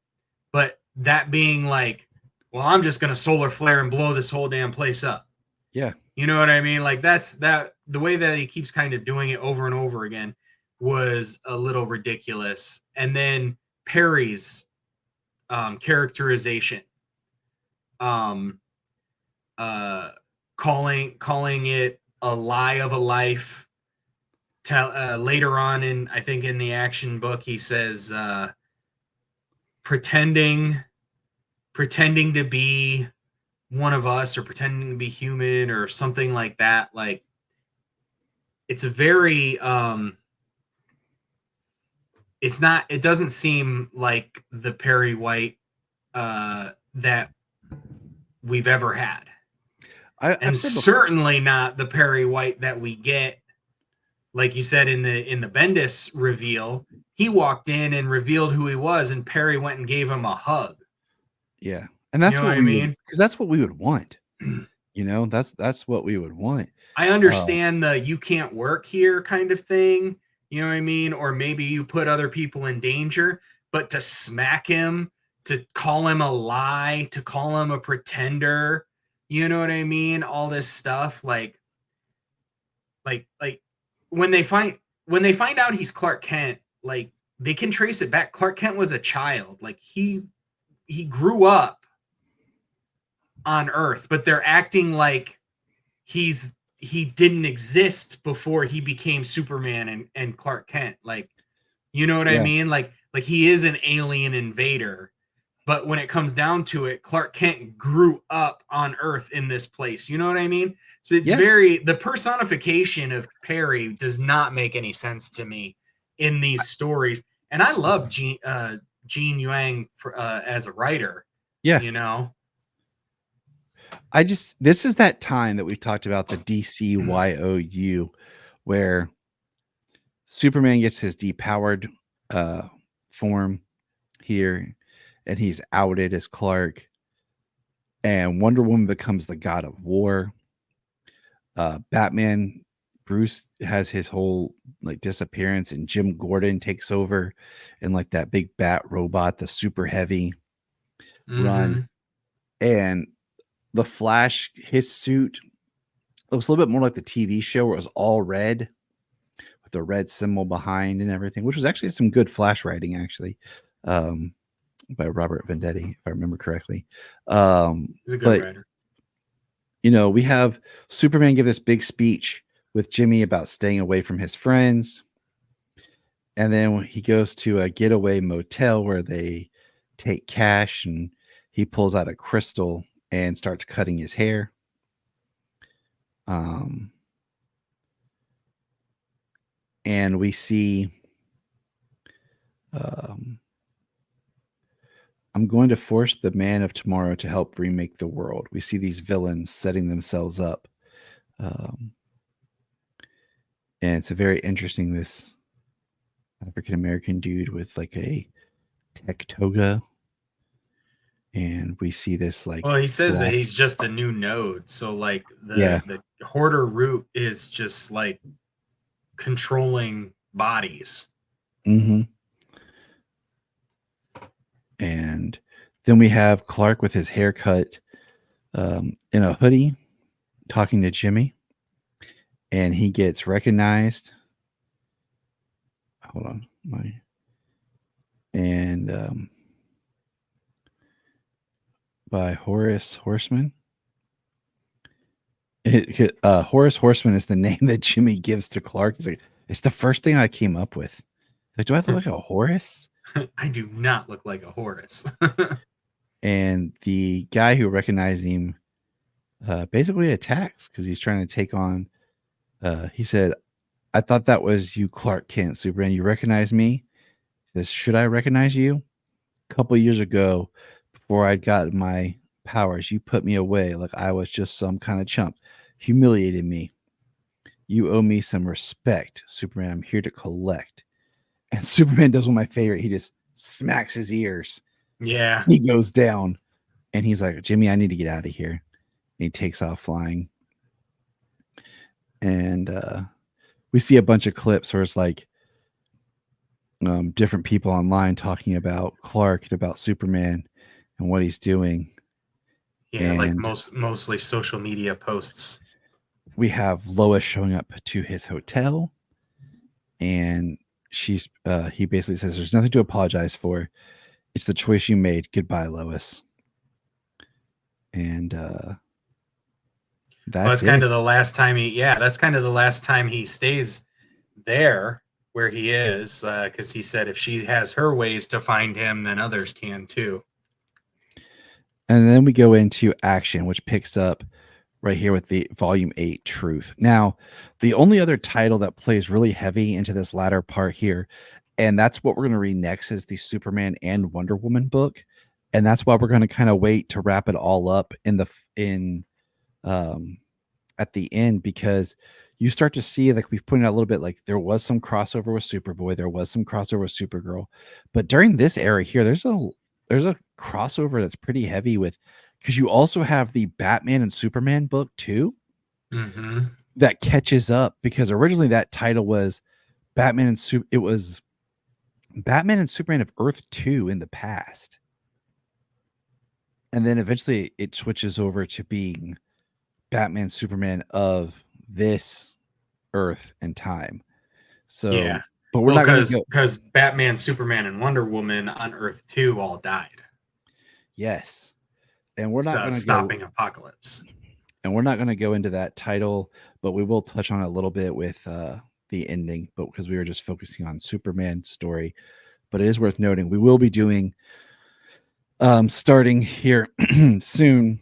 but that being like, well, I'm just gonna solar flare and blow this whole damn place up. Yeah. You know what I mean? Like that's that the way that he keeps kind of doing it over and over again was a little ridiculous. And then Perry's characterization, um, uh, calling it a lie of a life. Later on in I think in the action book he says pretending pretending to be one of us or pretending to be human or something like that. Like it's a very it's not it doesn't seem like the Perry White that we've ever had. I've And said before. certainly not the Perry White that we get like you said in the Bendis reveal, he walked in and revealed who he was, and Perry went and gave him a hug. Yeah. And You that's know what what I we would, mean? because that's what we would want. You know, that's what we would want. I Uh, understand the you can't work here kind of thing. You know what I mean? Or maybe you put other people in danger, but to smack him, to call him a lie, to call him a pretender, you know what I mean? All this stuff like when they find when they find out he's Clark Kent, like they can trace it back. Clark Kent was a child. Like he grew up on Earth, but they're acting like he didn't exist before he became Superman and Clark Kent. Like, you know what I yeah. mean? Like he is an alien invader, but when it comes down to it, Clark Kent grew up on Earth in this place. You know what I mean? So it's Yeah. very the personification of Perry does not make any sense to me in these stories. And I love Gene Yang as a writer. Yeah. You know, This is that time that we talked about, the DCYOU, where Superman gets his depowered uh, form here, and he's outed as Clark, and Wonder Woman becomes the god of war. Batman, Bruce has his whole like disappearance, and Jim Gordon takes over, and like that big bat robot, the super heavy run, mm-hmm. and the Flash, his suit looks a little bit more like the TV show where it was all red with the red symbol behind and everything, which was actually some good Flash writing, actually, um, by Robert Venditti, if I remember correctly. He's a good But writer. we have Superman give this big speech with Jimmy about staying away from his friends, and then he goes to a getaway motel where they take cash, and he pulls out a crystal and starts cutting his hair. Um, and we see um, I'm going to force the man of tomorrow to help remake the world. We see these villains setting themselves up. Um, and it's a very interesting, this African American dude with like a tech toga. And we see this like Well, he says that black. he's just a new node. So like Yeah. the hoarder root is just like controlling bodies. Mm-hmm. And then we have Clark with his haircut in a hoodie talking to Jimmy. And he gets recognized. Hold on. And by Horace Horseman. Horace Horseman is the name that Jimmy gives to Clark. He's like, it's the first thing I came up with. He's like, do I look like a Horace? I do not look like a Horus. And the guy who recognized him basically attacks because he's trying to take on. He said, I thought that was you, Clark Kent, Superman. You recognize me? He says, should I recognize you? A couple years ago, before I'd got my powers, you put me away like I was just some kind of chump, humiliated me. You owe me some respect, Superman. I'm here to collect. And Superman does one of my favorite. He just smacks his ears. Yeah. He goes down, and he's like, Jimmy, I need to get out of here. And he takes off flying. And we see a bunch of clips where it's like different people online talking about Clark and about Superman and what he's doing. Yeah, like And mostly social media posts. we have Lois showing up to his hotel, and he basically says, there's nothing to apologize for. It's the choice you made. Goodbye, Lois. And Well, that's that's kind it. of the last time that's kind of the last time he stays there where he is, because he said if she has her ways to find him, then others can too. And then we go into action, which picks up right here with the volume 8 Truth. Now, the only other title that plays really heavy into this latter part here, and that's what we're going to read next, is the Superman and Wonder Woman book. And that's why we're going to kind of wait to wrap it all up in at the end, because you start to see, like we've pointed out a little bit, like there was some crossover with Superboy, there was some crossover with Supergirl, but during this era here, there's a crossover that's pretty heavy with, because you also have the Batman and Superman book too Mm-hmm. that catches up, because originally that title was it was Batman and Superman of Earth 2 in the past. And then eventually it switches over to being Batman Superman of this Earth and time. Yeah. So, but we're Well, not going to because go. because Batman, Superman, and Wonder Woman on Earth 2 all died, Yes, and we're not going to go. stopping Apocalypse. And we're not going to go into that title, but we will touch on it a little bit with the ending. But because we were just focusing on Superman's story, but it is worth noting we will be doing starting here soon.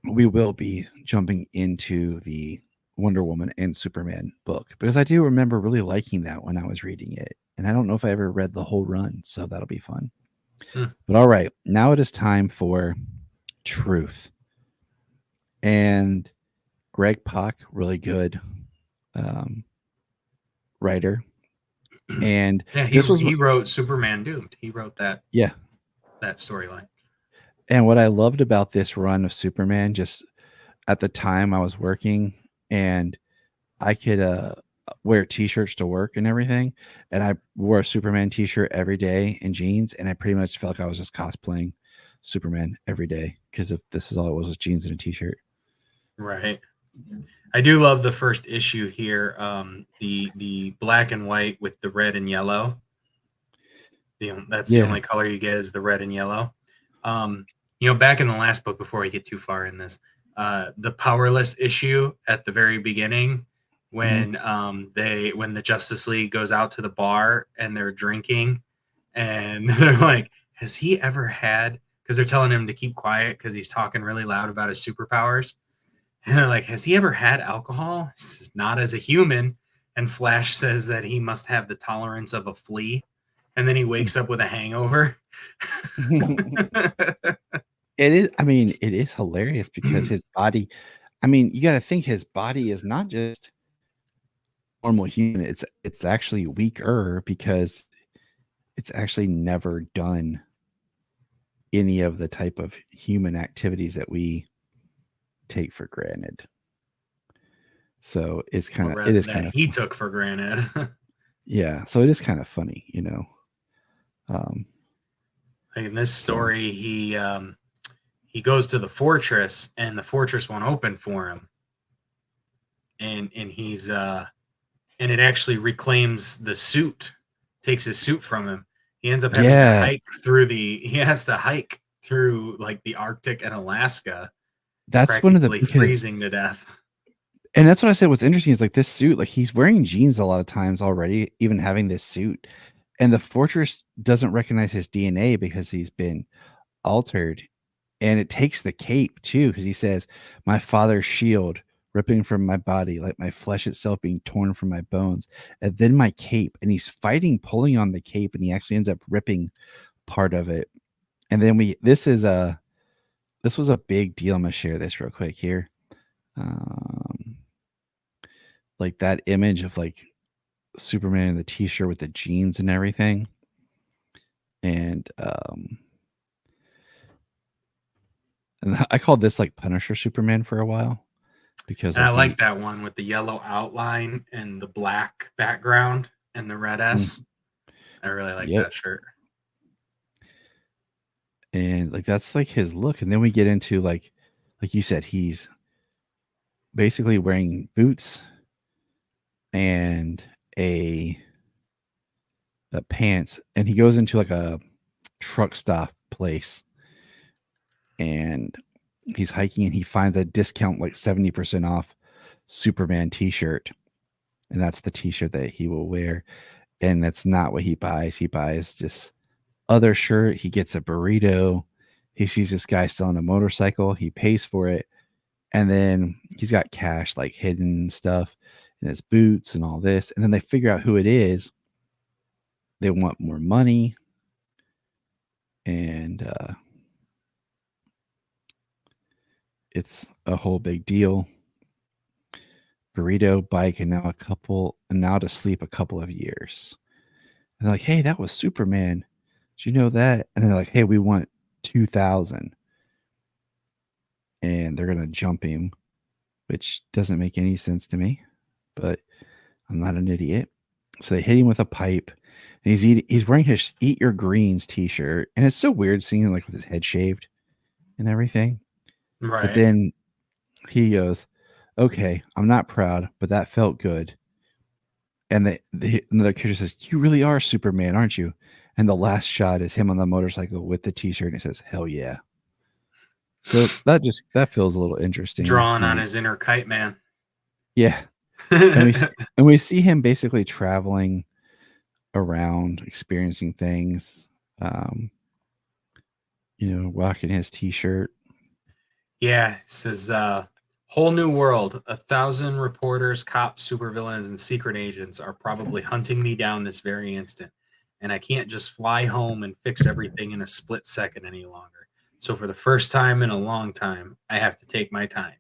We will be jumping into the Wonder Woman and Superman book, because I do remember really liking that when I was reading it. And I don't know if I ever read the whole run, so that'll be fun. Hmm. But all right, now it is time for truth. And Greg Pak, really good um, writer. And Yeah, this was, he wrote Superman Doomed. He wrote yeah. that storyline. And what I loved about this run of Superman, just at the time I was working and I could wear t-shirts to work and everything, and I wore a Superman t-shirt every day and jeans, and I pretty much felt like I was just cosplaying Superman every day, because if this is all it was jeans and a t-shirt. Right. I do love the first issue here. The black and white with the red and yellow. That's the Yeah. only color you get is the red and yellow. Back in the last book, before I get too far in this, the powerless issue at the very beginning, Mhm. when the Justice League goes out to the bar and they're drinking, and they're like, "Has he ever had?" Because they're telling him to keep quiet because he's talking really loud about his superpowers. And they're like, "Has he ever had alcohol?" He says, "Not as a human." And Flash says that he must have the tolerance of a flea. And then he wakes up with a hangover. It is, I mean, it is hilarious because his body, I mean, you got to think his body is not just normal human. It's actually weaker because it's actually never done any of the type of human activities that we take for granted. So Or it rather, is that kind of, he took for granted. yeah. So it is kind of funny, you know. Um, Like in this so story, he goes to the fortress, and the fortress won't open for him. And he's and it actually reclaims the suit, takes his suit from him. He ends up having to yeah, hike through the he has to hike through like the Arctic and Alaska, that's one of the practically because, freezing to death. and that's what I said. What's interesting is like this suit, like he's wearing jeans a lot of times already, even having this suit, and the fortress doesn't recognize his DNA because he's been altered. And it takes the cape too, because he says, "My father's shield ripping from my body, like my flesh itself being torn from my bones, and then my cape." And he's fighting, pulling on the cape, and he actually ends up ripping part of it. And then this was a big deal. I'm gonna share this real quick here. Um, like that image of like Superman in the t-shirt with the jeans and everything. And and I called this like Punisher Superman for a while, because And I like like that one with the yellow outline and the black background and the red S. Mhm. I really like Yep. that shirt. And like that's like his look. And then we get into like you said, he's basically wearing boots and a, pants, and he goes into like a truck stop place, and he's hiking, and he finds a discount like 70% off Superman t-shirt, and that's the t-shirt that he will wear. And that's not what he buys. He buys this other shirt. He gets a burrito. He sees this guy selling a motorcycle. He pays for it. And then he's got cash like hidden and stuff in his boots and all this. And then they figure out who it is. They want more money. And it's a whole big deal. burrito, bike, and now to sleep a couple of years. And they're like, hey, that was Superman. Did you know that? And they're like, hey, we want 2,000. And they're gonna jump him, which doesn't make any sense to me. But I'm not an idiot. So they hit him with a pipe, and he's wearing his "Eat Your Greens" T-shirt, and it's so weird seeing him like with his head shaved and everything. But Right. then he goes, "Okay, I'm not proud, but that felt good." And another character says, "You really are Superman, aren't you?" And the last shot is him on the motorcycle with the T-shirt, and it says, "Hell yeah." So that feels a little interesting Drawing when on we his inner kite man. yeah, and we see him basically traveling around, experiencing things. Um, rocking his T-shirt. Yeah, it says whole new world. 1,000 reporters, cops, supervillains, and secret agents are probably hunting me down this very instant. And I can't just fly home and fix everything in a split second any longer. So for the first time in a long time, I have to take my time.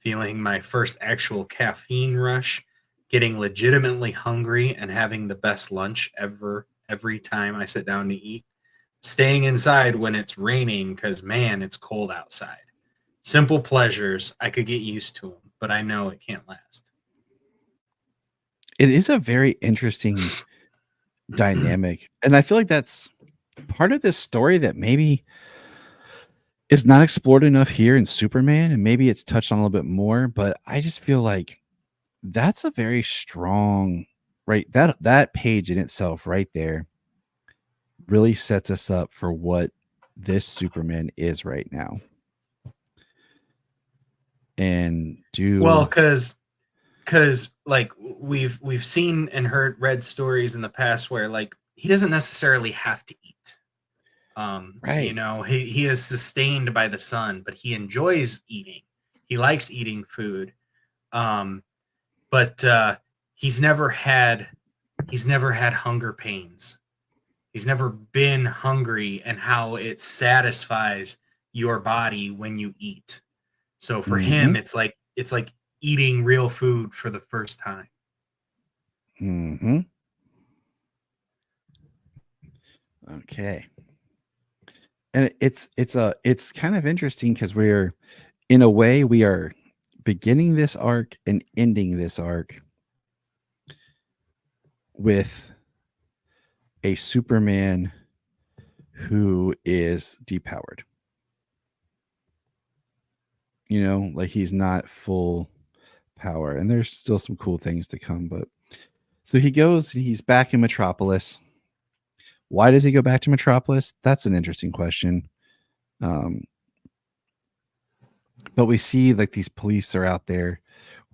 Feeling my first actual caffeine rush, getting legitimately hungry and having the best lunch ever every time I sit down to eat. Staying inside when it's raining cuz man, it's cold outside. Simple pleasures, I could get used to them, but I know it can't last. It is a very interesting dynamic, and I feel like that's part of this story that maybe is not explored enough here in Superman, and maybe it's touched on a little bit more. But I just feel like that's a very strong right that page in itself right there really sets us up for what this Superman is right now. And Well, do cuz like we've seen and heard read stories in the past where like he doesn't necessarily have to eat. right. He is sustained by the sun, but he enjoys eating. He likes eating food. Um, but he's never had he's never had hunger pains. He's never been hungry and how it satisfies your body when you eat. So for Mhm. him, it's like eating real food for the first time. Mhm. Okay. And it's kind of interesting because we're in a way we are beginning this arc and ending this arc with a Superman who is depowered. Like he's not full power, and there's still some cool things to come. But so he goes, he's back in Metropolis. Why does he go back to Metropolis? That's an interesting question. Um, but we see like these police are out there,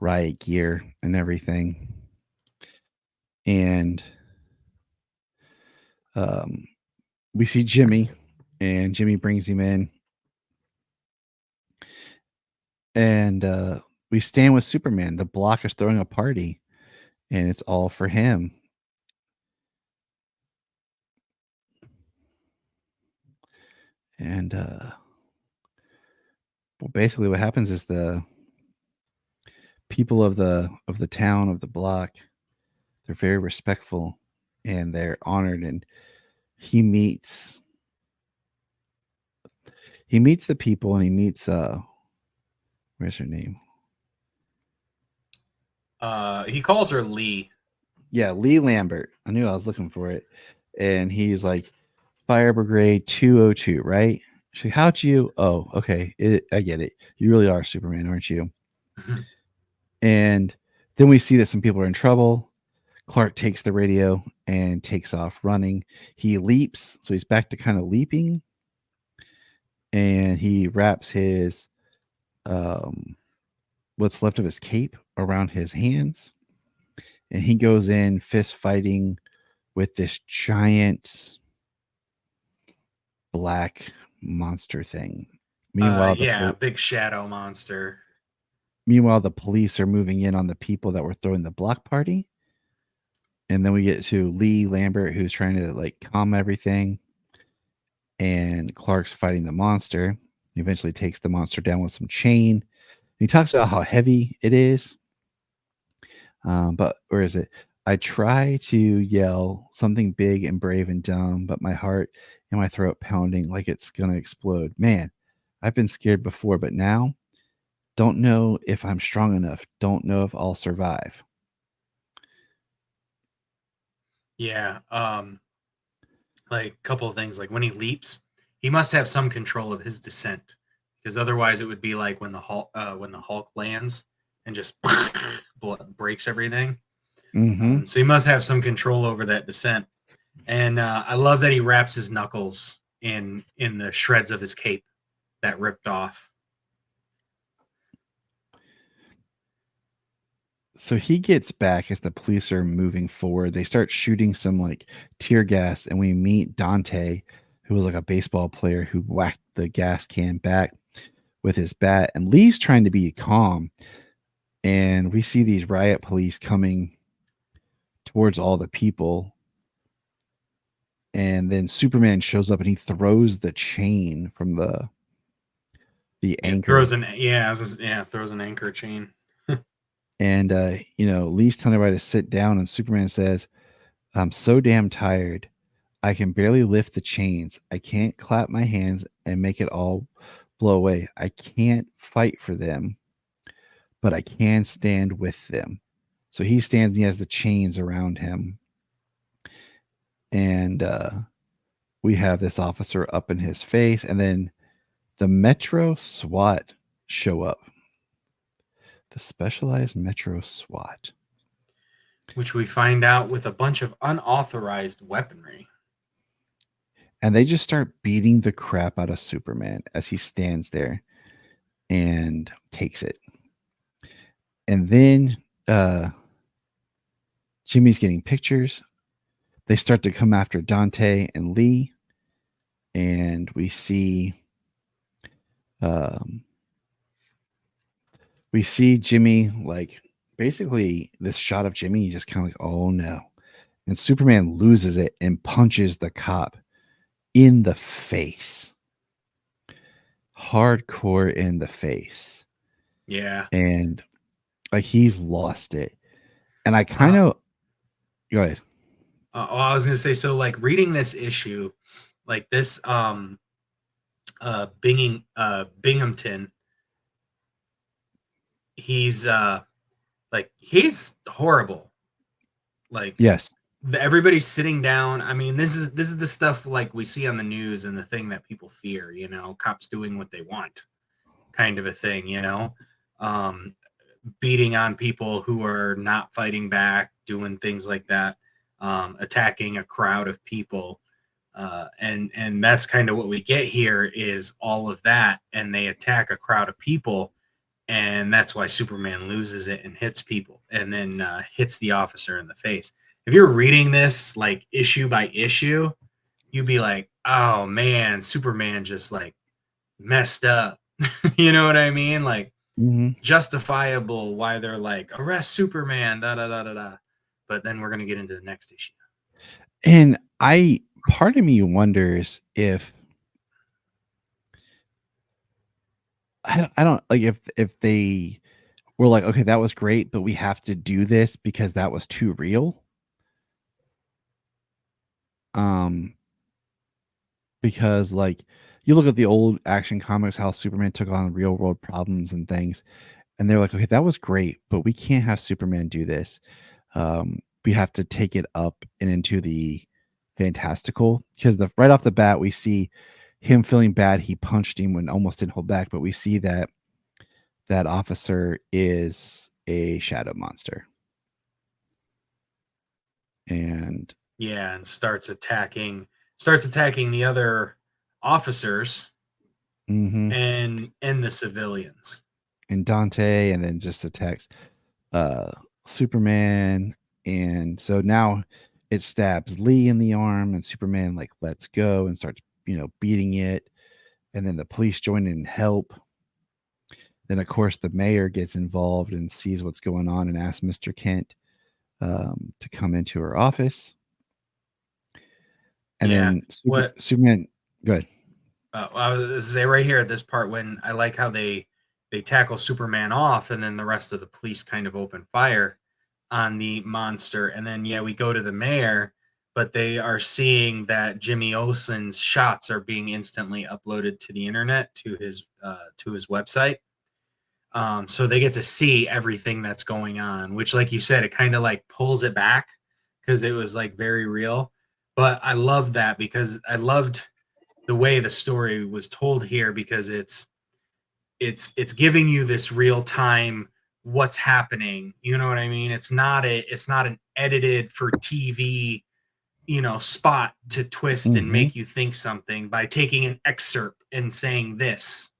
riot gear and everything, and um, we see Jimmy, and Jimmy brings him in, and we stand with Superman. The Block is throwing a party, and it's all for him. And well, basically, what happens is the people of the town of the Block, they're very respectful, and they're honored. And he meets he meets the people, and he meets where's her name? He calls her Lee. Yeah, Lee Lambert. I knew I was looking for it. And he's like, Fire Brigade 202, right? She's like, how'd you? Oh, okay. I get it. You really are Superman, aren't you? And then we see that some people are in trouble. Clark takes the radio and takes off running. He leaps, so he's back to kind of leaping, and he wraps his um what's left of his cape around his hands, and he goes in fist fighting with this giant black monster thing. Meanwhile, Yeah, big shadow monster. the police are moving in on the people that were throwing the block party, and then we get to Lee Lambert, who's trying to like calm everything, and Clark's fighting the monster. He eventually takes the monster down with some chain. He talks about how heavy it is, But where is it? I try to yell something big and brave and dumb, but my heart and my throat pounding like it's gonna explode. Man, I've been scared before, but now don't know if I'm strong enough. Don't know if I'll survive. Yeah. Like a couple of things, like when he leaps, he must have some control of his descent, because otherwise it would be like when the Hulk lands and just breaks everything. Mm-hmm. So he must have some control over that descent. And I love that he wraps his knuckles in the shreds of his cape that ripped off. So he gets back as the police are moving forward. They start shooting some like tear gas, and we meet Dante, who was like a baseball player who whacked the gas can back with his bat. And Lee's trying to be calm, and we see these riot police coming towards all the people. And then Superman shows up and he throws the chain from the Yeah, throws anchor. an yeah, yeah, throws an anchor chain. And Lee's telling everybody to sit down, and Superman says, I'm so damn tired. I can barely lift the chains. I can't clap my hands and make it all blow away. I can't fight for them, but I can stand with them. So he stands and he has the chains around him. And we have this officer up in his face. And then the Metro SWAT show up. The specialized Metro SWAT. Which we find out with a bunch of unauthorized weaponry. And they just start beating the crap out of Superman as he stands there and takes it. And then Jimmy's getting pictures. They start to come after Dante and Lee, and um, we see Jimmy like basically this shot of Jimmy. He's just kind of like, oh no, and Superman loses it and punches the cop in the face, hardcore in the face, Yeah. and like he's lost it. And I kind Uh, of go ahead. I was gonna say, so like reading this issue, like this Binghamton, he's he's horrible. Like Yes. everybody's sitting down. I mean, this is the stuff like we see on the news, and the thing that people fear, cops doing what they want, kind of a thing, um beating on people who are not fighting back, doing things like that, attacking a crowd of people. And that's kind of what we get here is all of that, and they attack a crowd of people, and that's why Superman loses it and hits people, and then hits the officer in the face. If you're reading this like issue by issue, you'd be like, oh man, Superman just like messed up. You know what I mean? Like Hmm. justifiable why they're like arrest Superman, da da da da da. But then we're gonna get into the next issue. And part of me wonders if I don't like if they were like, okay, that was great, but we have to do this because that was too real. Um, because like you look at the old action comics, how Superman took on real world problems and things, and they're like, okay, that was great, but we can't have Superman do this. We have to take it up and into the fantastical because the right off the bat we see him feeling bad. He punched him when almost didn't hold back, but we see that that officer is a shadow monster. And Yeah, and starts attacking the other officers mhm, and the civilians. and Dante, and then just attacks uh Superman. And so now it stabs Lee in the arm, and Superman like lets go and starts, beating it. And then the police join in and help. Then of course the mayor gets involved and sees what's going on and asks Mr. Kent to come into her office. And Yeah. then What Superman, good. I was gonna say right here at this part, when I like how they tackle Superman off, and then the rest of the police kind of open fire. on the monster, and then yeah, we go to the mayor, but they are seeing that Jimmy Olsen's shots are being instantly uploaded to the internet to his website. So they get to see everything that's going on, which, like you said, it kind of like pulls it back because it was like very real. But I love that because I loved the way the story was told here because it's giving you this real time what's happening. You know what I mean? It's not an edited for TV, spot to twist and Mm-hmm. make you think something by taking an excerpt and saying this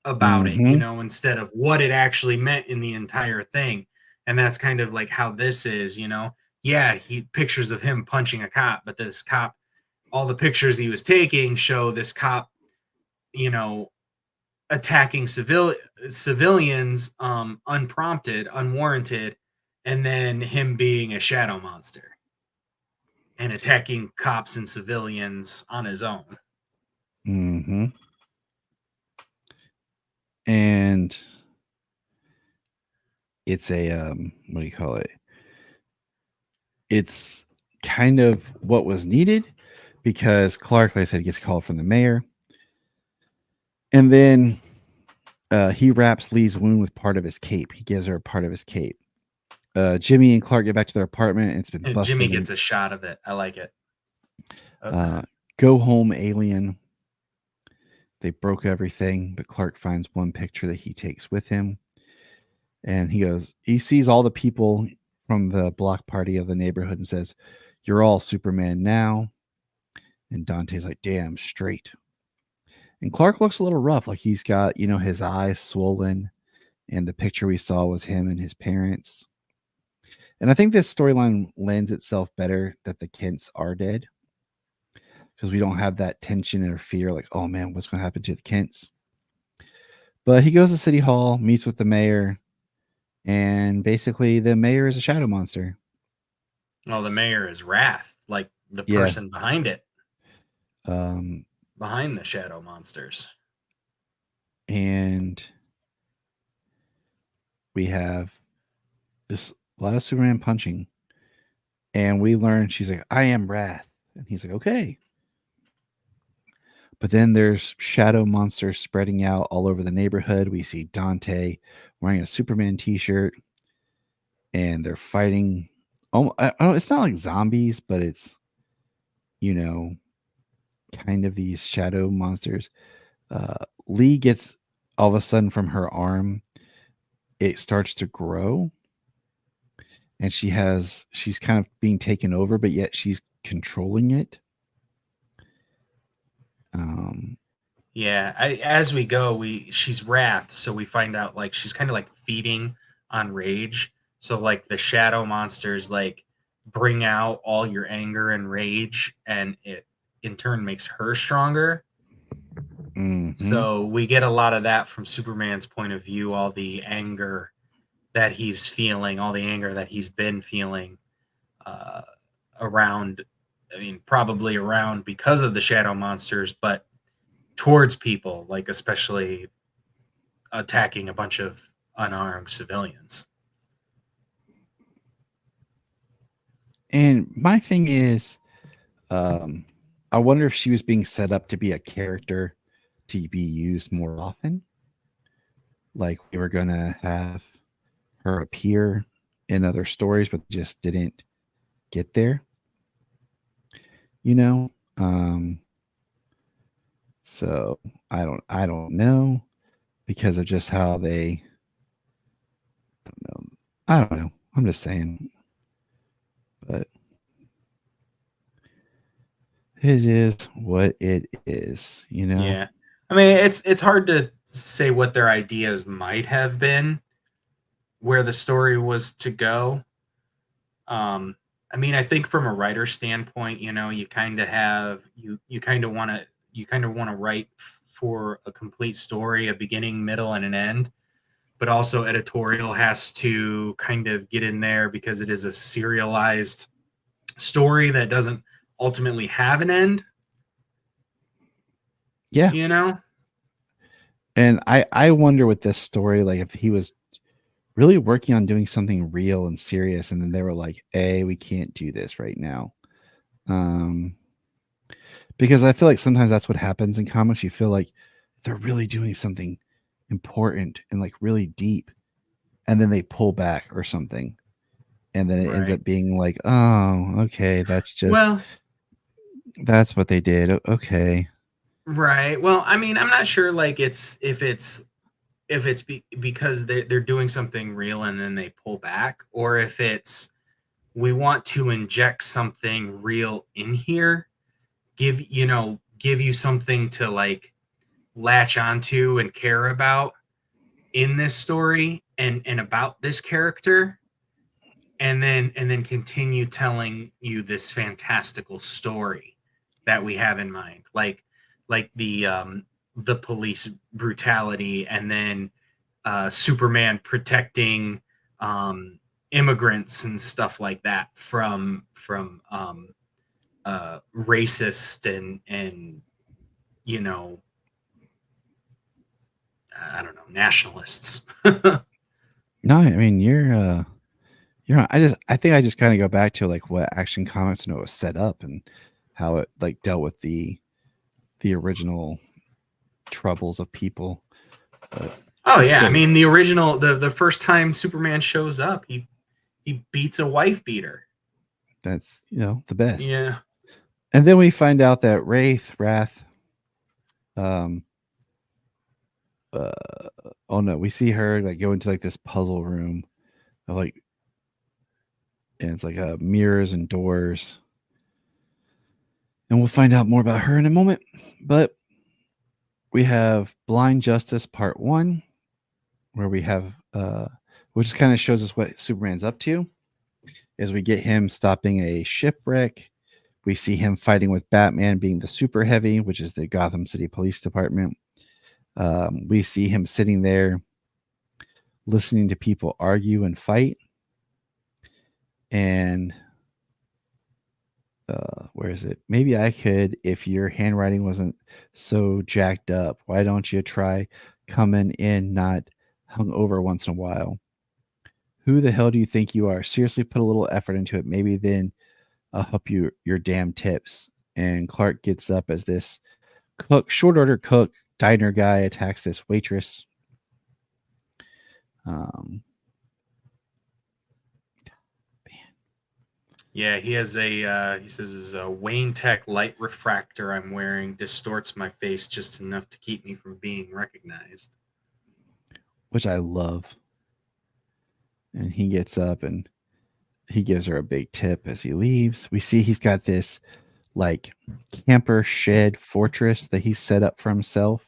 about it, Mm-hmm. instead of what it actually meant in the entire thing. And that's kind of like how this is. Yeah, he pictures of him punching a cop, but this cop, all the pictures he was taking show this cop, you know, attacking civilians unprompted, unwarranted, and then him being a shadow monster and attacking cops and civilians on his own. Mm-hmm. And it's a what do you call it? It's kind of what was needed because Clark, like I said, gets called from the mayor, and then he wraps Lee's wound with part of his cape. He gives her a part of his cape. Jimmy and Clark get back to their apartment, and it's been And Jimmy busted. gets And a shot of it. I like it. Uh, go home, alien. They broke everything, but Clark finds one picture that he takes with him, and he sees all the people from the block party of the neighborhood and says, "You're all Superman now." And Dante's like, "Damn straight." And Clark looks a little rough, like he's got, his eyes swollen. And the picture we saw was him and his parents. And I think this storyline lends itself better that the Kents are dead because we don't have that tension or fear, like, oh man, what's going to happen to the Kents? But he goes to City Hall, meets with the mayor, and basically the mayor is a shadow monster. well, the mayor is Wrath, like the Yeah. person behind it, Um, behind the shadow monsters. and we have this a lot of Superman punching. And we learn she's like, I am Wrath. And he's like, okay. But then there's shadow monsters spreading out all over the neighborhood. We see Dante wearing a Superman t-shirt and they're fighting. Oh, it's not like zombies, but it's, you know, kind of these shadow monsters. Lee gets all of a sudden from her arm, it starts to grow and she's kind of being taken over, but yet she's controlling it. Um, Yeah, as we go, she's Wrath, so we find out like she's kind of like feeding on rage. So like the shadow monsters like bring out all your anger and rage, and it in turn makes her stronger. mhm. So we get a lot of that from Superman's point of view, all the anger that he's feeling, all the anger that he's been feeling uh, around. I mean, probably around because of the shadow monsters, but towards people, like especially attacking a bunch of unarmed civilians. And my thing is, um, I wonder if she was being set up to be a character to be used more often. Like we were gonna have her appear in other stories, but just didn't get there. You know, um, so I don't know because of just how they. I don't know. I don't know. I'm just saying, but it is what it is. You know. Yeah. I mean, it's hard to say what their ideas might have been, where the story was to go. Um, I mean, I think from a writer standpoint, you kind of have you kind of want to write for a complete story, a beginning, middle, and an end. But also editorial has to kind of get in there because it is a serialized story that doesn't ultimately have an end, Yeah. you know? And I wonder with this story, like if he was really working on doing something real and serious, and then they were like, "Hey, we can't do this right now." Um, because I feel like sometimes that's what happens in comics. You feel like they're really doing something important and like really deep, and then they pull back or something, and then it ends Right. up being like, "Oh, okay, Well, that's what they did." Okay, right. Well, I mean, I'm not sure like if it's because they're doing something real and then they pull back, or if it's we want to inject something real in here, give you something to like latch onto and care about in this story and about this character, and then continue telling you this fantastical story that we have in mind, like the police brutality, and then Superman protecting um, immigrants and stuff like that from racist and you know I don't know, nationalists. no, I mean I think I just kind of go back to like what Action Comics and it was set up and how it like dealt with the original troubles of people. But Oh it yeah, I still was mean the original, the first time Superman shows up, he beats a wife beater. that's the best. Yeah. And then we find out that Wrath, um, uh, oh no, we see her like go into like this puzzle room of like, and it's like mirrors and doors, and we'll find out more about her in a moment. But we have Blind Justice Part One, where we have, which kind of shows us what Superman's up to. As we get him stopping a shipwreck, we see him fighting with Batman, being the Super Heavy, which is the Gotham City Police Department. We see him sitting there listening to people argue and fight. And where is it? Maybe I could, if your handwriting wasn't so jacked up, why don't you try coming in not hung over once in a while? Who the hell do you think you are? Seriously, put a little effort into it. Maybe then I'll help you your damn tips. And Clark gets up as this short order cook, diner guy attacks this waitress. Um, Yeah, he has he says his Wayne Tech light refractor I'm wearing distorts my face just enough to keep me from being recognized. which I love. And he gets up and he gives her a big tip as he leaves. We see he's got this like camper shed fortress that he's set up for himself.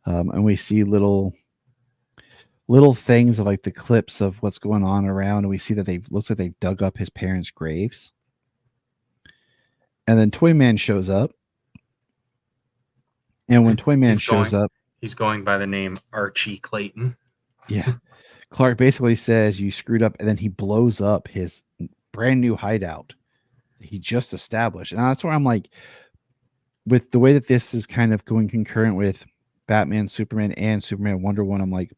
And we see little things of like the clips of what's going on around, and we see that they've looks like they've dug up his parents' graves. And then Toyman shows up, and when Toyman He's shows going up, he's going by the name Archie Clayton. yeah, Clark basically says you screwed up, and then he blows up his brand new hideout that he just established. And that's where I'm like, with the way that this is kind of going concurrent with Batman, Superman, and Superman Wonder Woman, I'm like,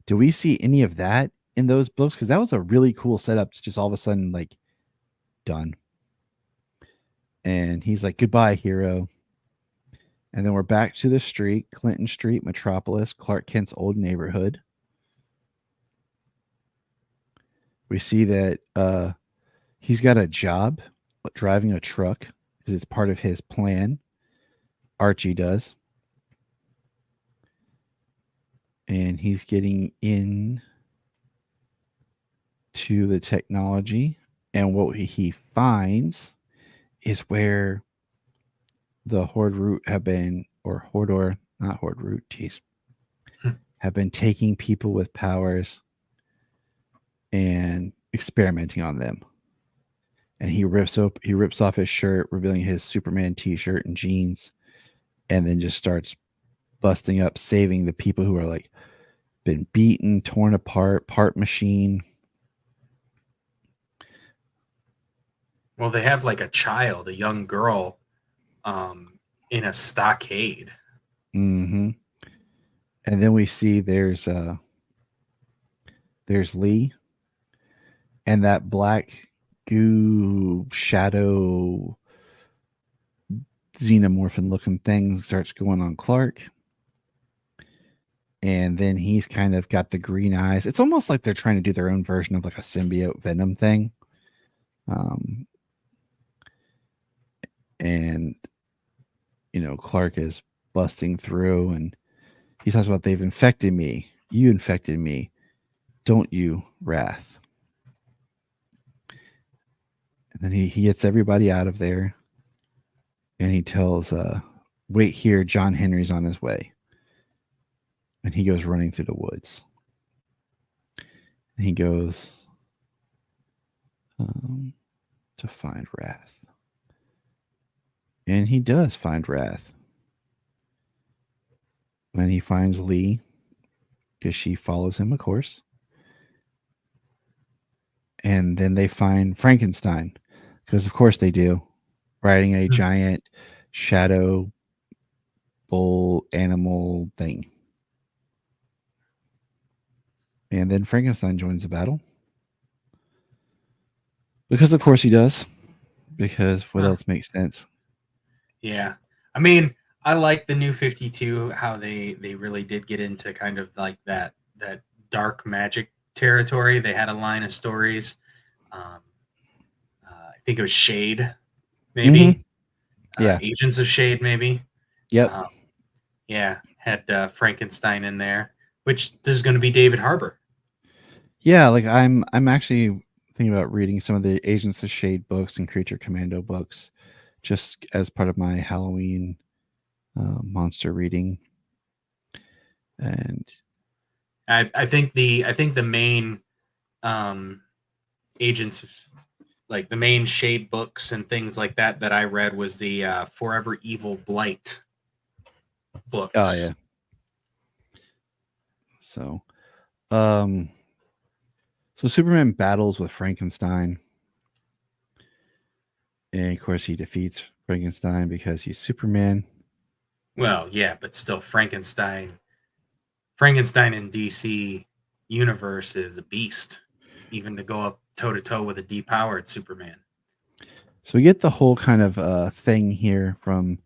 do we see any of that in those books? Because that was a really cool setup to just all of a sudden like done. And he's like, goodbye, hero. And then we're back to the street, Clinton Street, Metropolis, Clark Kent's old neighborhood. We see that he's got a job driving a truck because it's part of his plan. Archie does. And he's getting in to the technology. And what he finds is where the Horde Root have been, or Hordor, not Horde Root, geez, have been taking people with powers and experimenting on them. And he rips off his shirt, revealing his Superman t-shirt and jeans, and then just starts busting up, saving the people who are like been beaten, torn apart, part machine. Well, they have like a child, a young girl, um, in a stockade. Mm-hmm. And then we see there's Lee, and that black goo shadow xenomorphin looking thing starts going on Clark. And then he's kind of got the green eyes. It's almost like they're trying to do their own version of like a symbiote venom thing. Um, and Clark is busting through, and he talks about they've infected me. You infected me, don't you, Wrath? And then he gets everybody out of there, and he tells, "Wait here, John Henry's on his way." And he goes running through the woods. And he goes um, to find Wrath, and he does find Wrath. And he finds Lee because she follows him, of course. And then they find Frankenstein because, of course, they do, riding a giant shadow bull animal thing. And then Frankenstein joins the battle because, of course, he does. Because what Huh. else makes sense? Yeah. I mean, I like the new 52 how they really did get into kind of like that dark magic territory. They had a line of stories. Um, I think it was Shade, Mm-hmm. maybe Yeah. Agents of Shade, maybe. Yep. Um, yeah, had Frankenstein in there, which this is going to be David Harbour. Yeah. Like I'm actually thinking about reading some of the Agents of Shade books and Creature Commando books, just as part of my Halloween monster reading. And I think the main um, Agents of like the main Shade books and things like that I read was the Forever Evil Blight oh yeah. books. So um so Superman battles with Frankenstein, and of course he defeats Frankenstein because he's Superman. Well, yeah, but still, Frankenstein in DC universe is a beast, even to go up toe to toe with a depowered Superman. So we get the whole kind of thing here from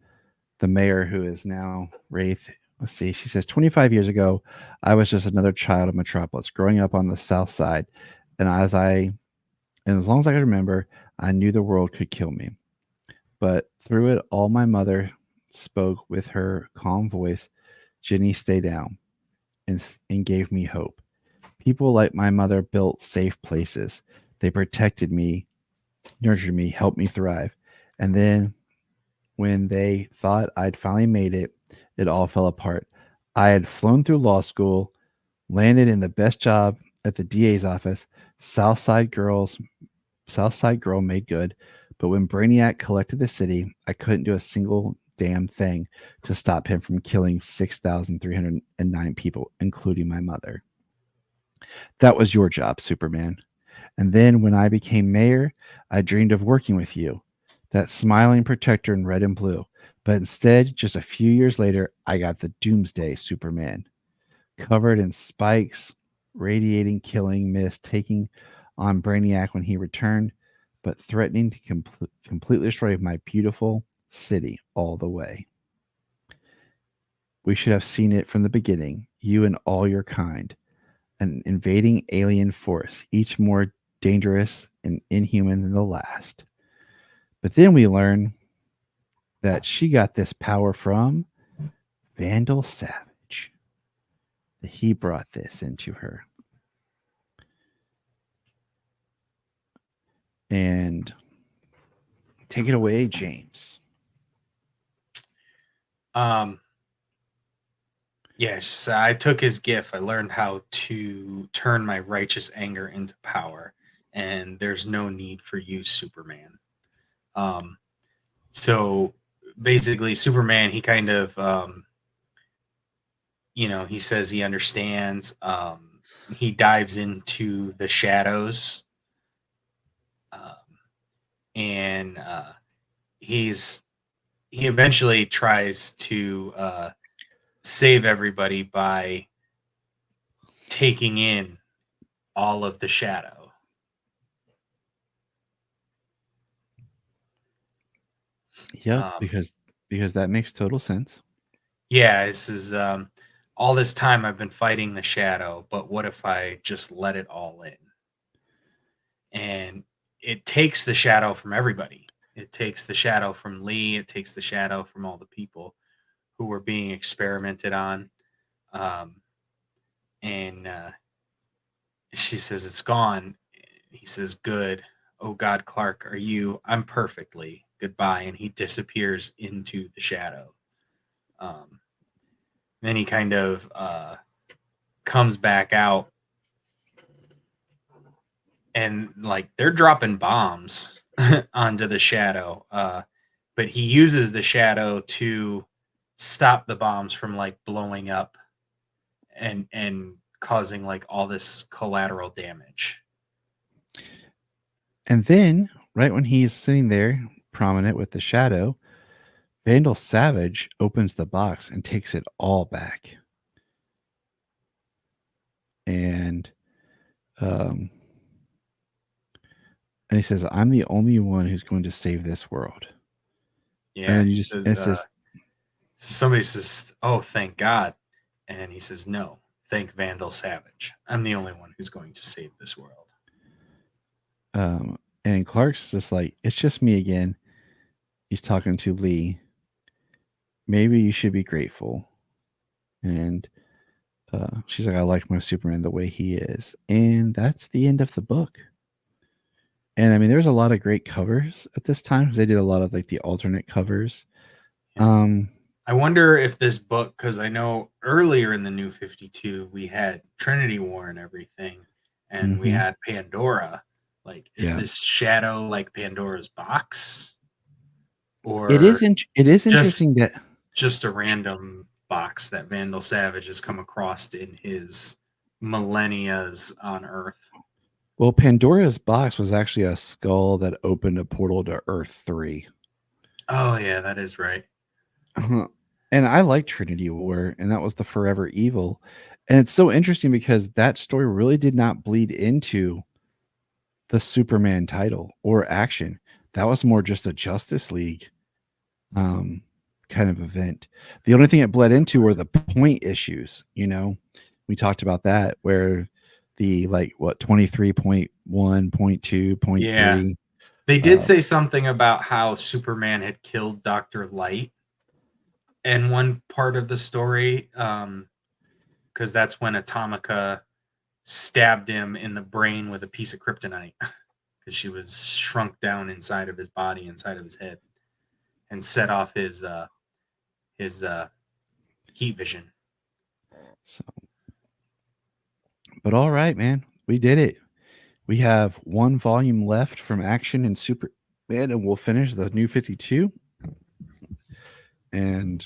the mayor, who is now Wraith. Let's see. She says, 25 years ago, I was just another child of Metropolis, growing up on the South Side, and as long as I could remember, I knew the world could kill me. But through it all, my mother spoke with her calm voice. Jenny, stay down, and gave me hope. People like my mother built safe places. They protected me, nurtured me, helped me thrive. And then when they thought I'd finally made it, it all fell apart. I had flown through law school, landed in the best job at the DA's office. Southside girls, Southside girl made good. But when Brainiac collected the city, I couldn't do a single damn thing to stop him from killing 6,309 people, including my mother. That was your job, Superman. And then when I became mayor, I dreamed of working with you, that smiling protector in red and blue. But instead, just a few years later, I got the Doomsday Superman, covered in spikes, radiating killing mist, taking on Brainiac when he returned, but threatening to completely destroy my beautiful city all the way. We should have seen it from the beginning, you and all your kind, an invading alien force, each more dangerous and inhuman than the last. But then we learn that she got this power from Vandal Savage, that he brought this into her. And take it away, James. Um, yes, I took his gift. I learned how to turn my righteous anger into power, and there's no need for you, Superman. Um, so basically, Superman, he kind of, he says he understands. He dives into the shadows, um, and he's he eventually tries to save everybody by taking in all of the shadow. Yep, Um, because that makes total sense. yeah, this is all this time I've been fighting the shadow, but what if I just let it all in? And it takes the shadow from everybody. It takes the shadow from Lee. It takes the shadow from all the people who were being experimented on. Um, and she says, "It's gone." He says, "Good. Oh God, Clark, are you? I'm perfectly. Goodbye." And he disappears into the shadow. Um, then he kind of comes back out, and like they're dropping bombs onto the shadow. But he uses the shadow to stop the bombs from like blowing up and causing like all this collateral damage. And then, right when he's sitting there, prominent with the shadow, Vandal Savage opens the box and takes it all back. And um, and he says, "I'm the only one who's going to save this world." And Yeah, then he you just says. and it says, Somebody says, "Oh, thank God," and he says, "No, thank Vandal Savage. I'm the only one who's going to save this world." and Clark's just like, "It's just me again." He's talking to Lee. Maybe you should be grateful. And she's like, "I like my Superman the way he is." And that's the end of the book. And I mean, there's a lot of great covers at this time because they did a lot of like the alternate covers. Yeah. Um, I wonder if this book, because I know earlier in the New 52 we had Trinity War and everything, and we mhm. had Pandora. Like, is Yeah, this shadow like Pandora's box, it or is. It is just interesting that just a random box that Vandal Savage has come across in his millennia's on Earth? well, Pandora's box was actually a skull that opened a portal to Earth 3. Oh yeah, that is right. And I like Trinity War, and that was the Forever Evil. And it's so interesting because that story really did not bleed into the Superman title or action. That was more just a Justice League um, kind of event. The only thing it bled into were the point issues. We talked about that where the like what 23.1, point 2, point Yeah, 3. they did Uh, say something about how Superman had killed Dr. Light in one part of the story, because that's when Atomica stabbed him in the brain with a piece of kryptonite because she was shrunk down inside of his body, inside of his head, and set off his heat vision. so, but all right, man, we did it. We have one volume left from Action and Superman, and we'll finish the New 52. And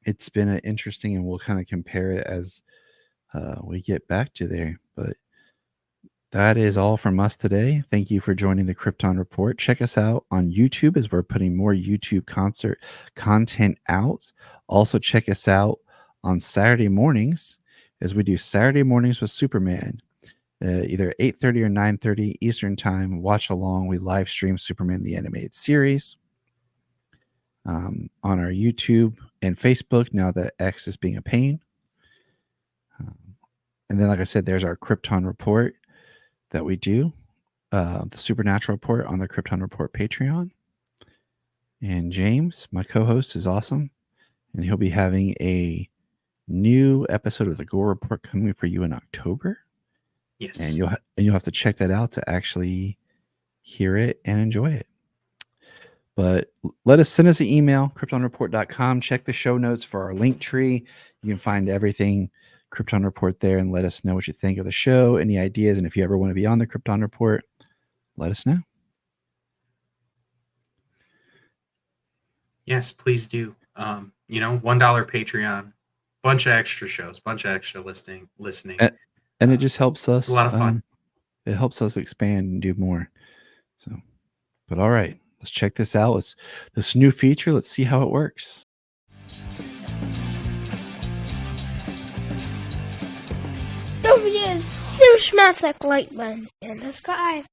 it's been an interesting, and we'll kind of compare it as we get back to there. But that is all from us today. Thank you for joining the Krypton Report. Check us out on YouTube as we're putting more YouTube concert content out. Also, check us out on Saturday mornings as we do Saturday mornings with Superman. Either 8:30 or 9:30 Eastern time. Watch along. We live stream Superman the Animated Series on our YouTube and Facebook now that X is being a pain. Um, and then, like I said, there's our Krypton Report that we do, the Supernatural Report on the Krypton Report Patreon. And James, my co-host, is awesome, and he'll be having a new episode of the Gore Report coming for you in October. And Yes. you'll have to check that out to actually hear it and enjoy it. But let us send us an email, kryptonreport.com. Check the show notes for our link tree. You can find everything Krypton Report there and let us know what you think of the show, any ideas. And if you ever want to be on the Krypton Report, let us know. Yes, please do. $1 Patreon, bunch of extra shows, bunch of extra listening. And it just helps It's a us. lot of fun. It helps us expand and do more. So, but all right, let's check this out. This new feature. Let's see how it works. Don't forget to smash that like button in the sky.